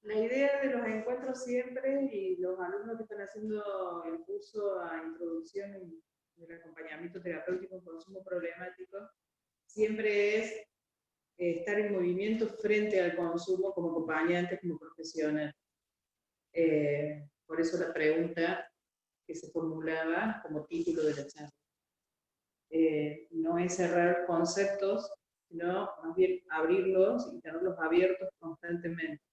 La idea de los encuentros siempre, y los alumnos que están haciendo el curso a introducción en el acompañamiento terapéutico en consumo problemático, siempre es estar en movimiento frente al consumo como acompañante, como profesional. Por eso la pregunta que se formulaba como título de la charla. No es cerrar conceptos, sino más bien abrirlos y tenerlos abiertos constantemente.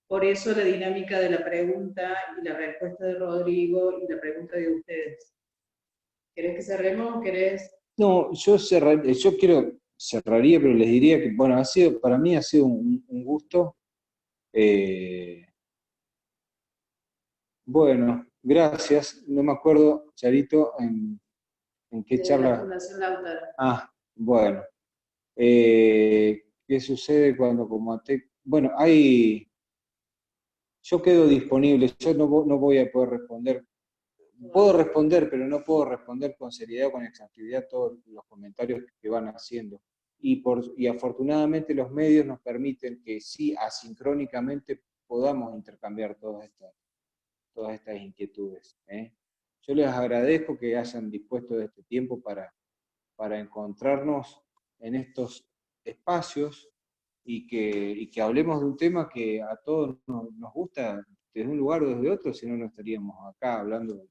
Por eso la dinámica de la pregunta y la respuesta de Rodrigo y la pregunta de ustedes. ¿Querés que cerremos o querés? No, yo cerraría, pero les diría que, bueno, para mí ha sido un gusto. Bueno, gracias. No me acuerdo, Charito, en qué charla. La Fundación Lautaro. Ah, bueno. ¿Qué sucede cuando como ATEC? Bueno, yo quedo disponible, yo no voy a poder responder. Puedo responder, pero no puedo responder con seriedad o con exhaustividad todos los comentarios que van haciendo. Y afortunadamente los medios nos permiten que sí, asincrónicamente podamos intercambiar todas estas inquietudes. Yo les agradezco que hayan dispuesto de este tiempo para encontrarnos en estos espacios y que hablemos de un tema que a todos nos gusta desde un lugar o desde otro, si no, no estaríamos acá hablando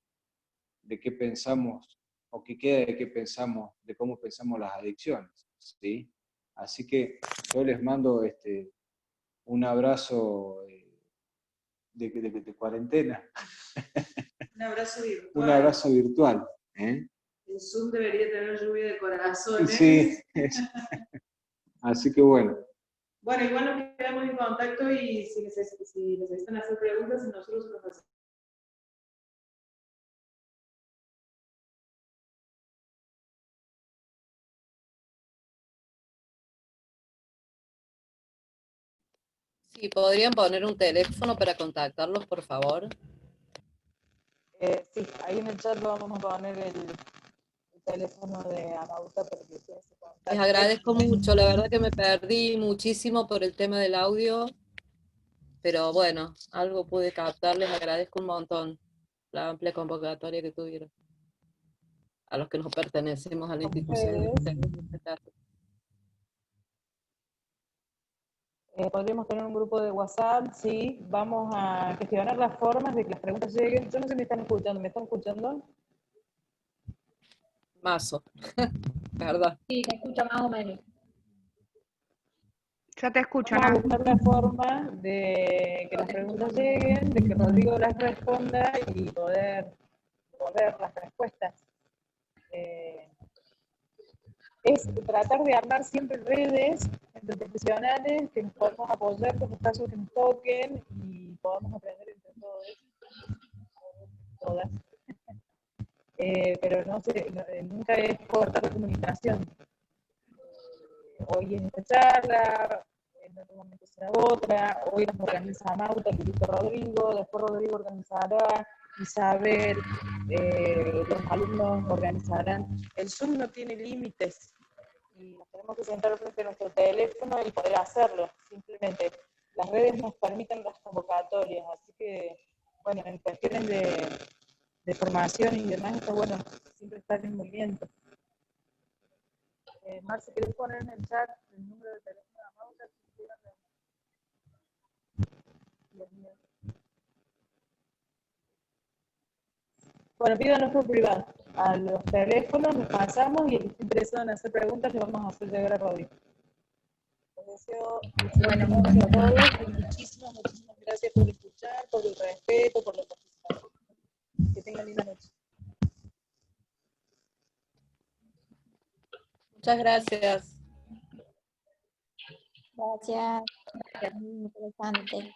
de qué pensamos, o qué queda de qué pensamos, de cómo pensamos las adicciones, ¿sí? Así que yo les mando un abrazo de cuarentena. Un abrazo virtual. Un abrazo virtual. El Zoom debería tener lluvia de corazones. Sí. Así que bueno. Bueno, igual nos quedamos en contacto y si necesitan hacer preguntas, nosotros se los hacemos. Sí, ¿podrían poner un teléfono para contactarlos, por favor? Sí, ahí en el chat vamos a poner el teléfono de Amauta para que ustedes se contacten. Les agradezco mucho, la verdad que me perdí muchísimo por el tema del audio, pero bueno, algo pude captar, les agradezco un montón la amplia convocatoria que tuvieron, a los que nos pertenecemos a la institución. Podríamos tener un grupo de WhatsApp, sí, vamos a gestionar las formas de que las preguntas lleguen. Yo no sé si me están escuchando? Mazo, ¿verdad? Sí, te escucha más o menos. Ya te escucho, Vamos a ¿no? buscar la forma de que las preguntas lleguen, de que Rodrigo las responda y poder ver las respuestas. Es tratar de armar siempre redes entre profesionales que nos podamos apoyar con los casos que nos toquen y podamos aprender entre todas. Pero nunca es cortar la comunicación. Hoy es esta charla, en otro momento será otra, hoy nos organiza Amauta, que dijo Rodrigo, después Rodrigo organizará, Isabel, los alumnos organizarán. El Zoom no tiene límites y nos tenemos que sentar frente a nuestro teléfono y poder hacerlo. Simplemente las redes nos permiten las convocatorias, así que, bueno, en cuestiones de formación y demás, está bueno siempre estar en movimiento. Marce, ¿querés poner en el chat el número de teléfono de Amauta? Bueno, pídanos por privado. A los teléfonos los pasamos y el que esté interesado en hacer preguntas le vamos a hacer llegar a Rodrigo. Les deseo buenas noches a todos y muchísimas gracias por escuchar, por el respeto, por la participación. Que tengan linda noche. Muchas gracias. Gracias. Muy interesante.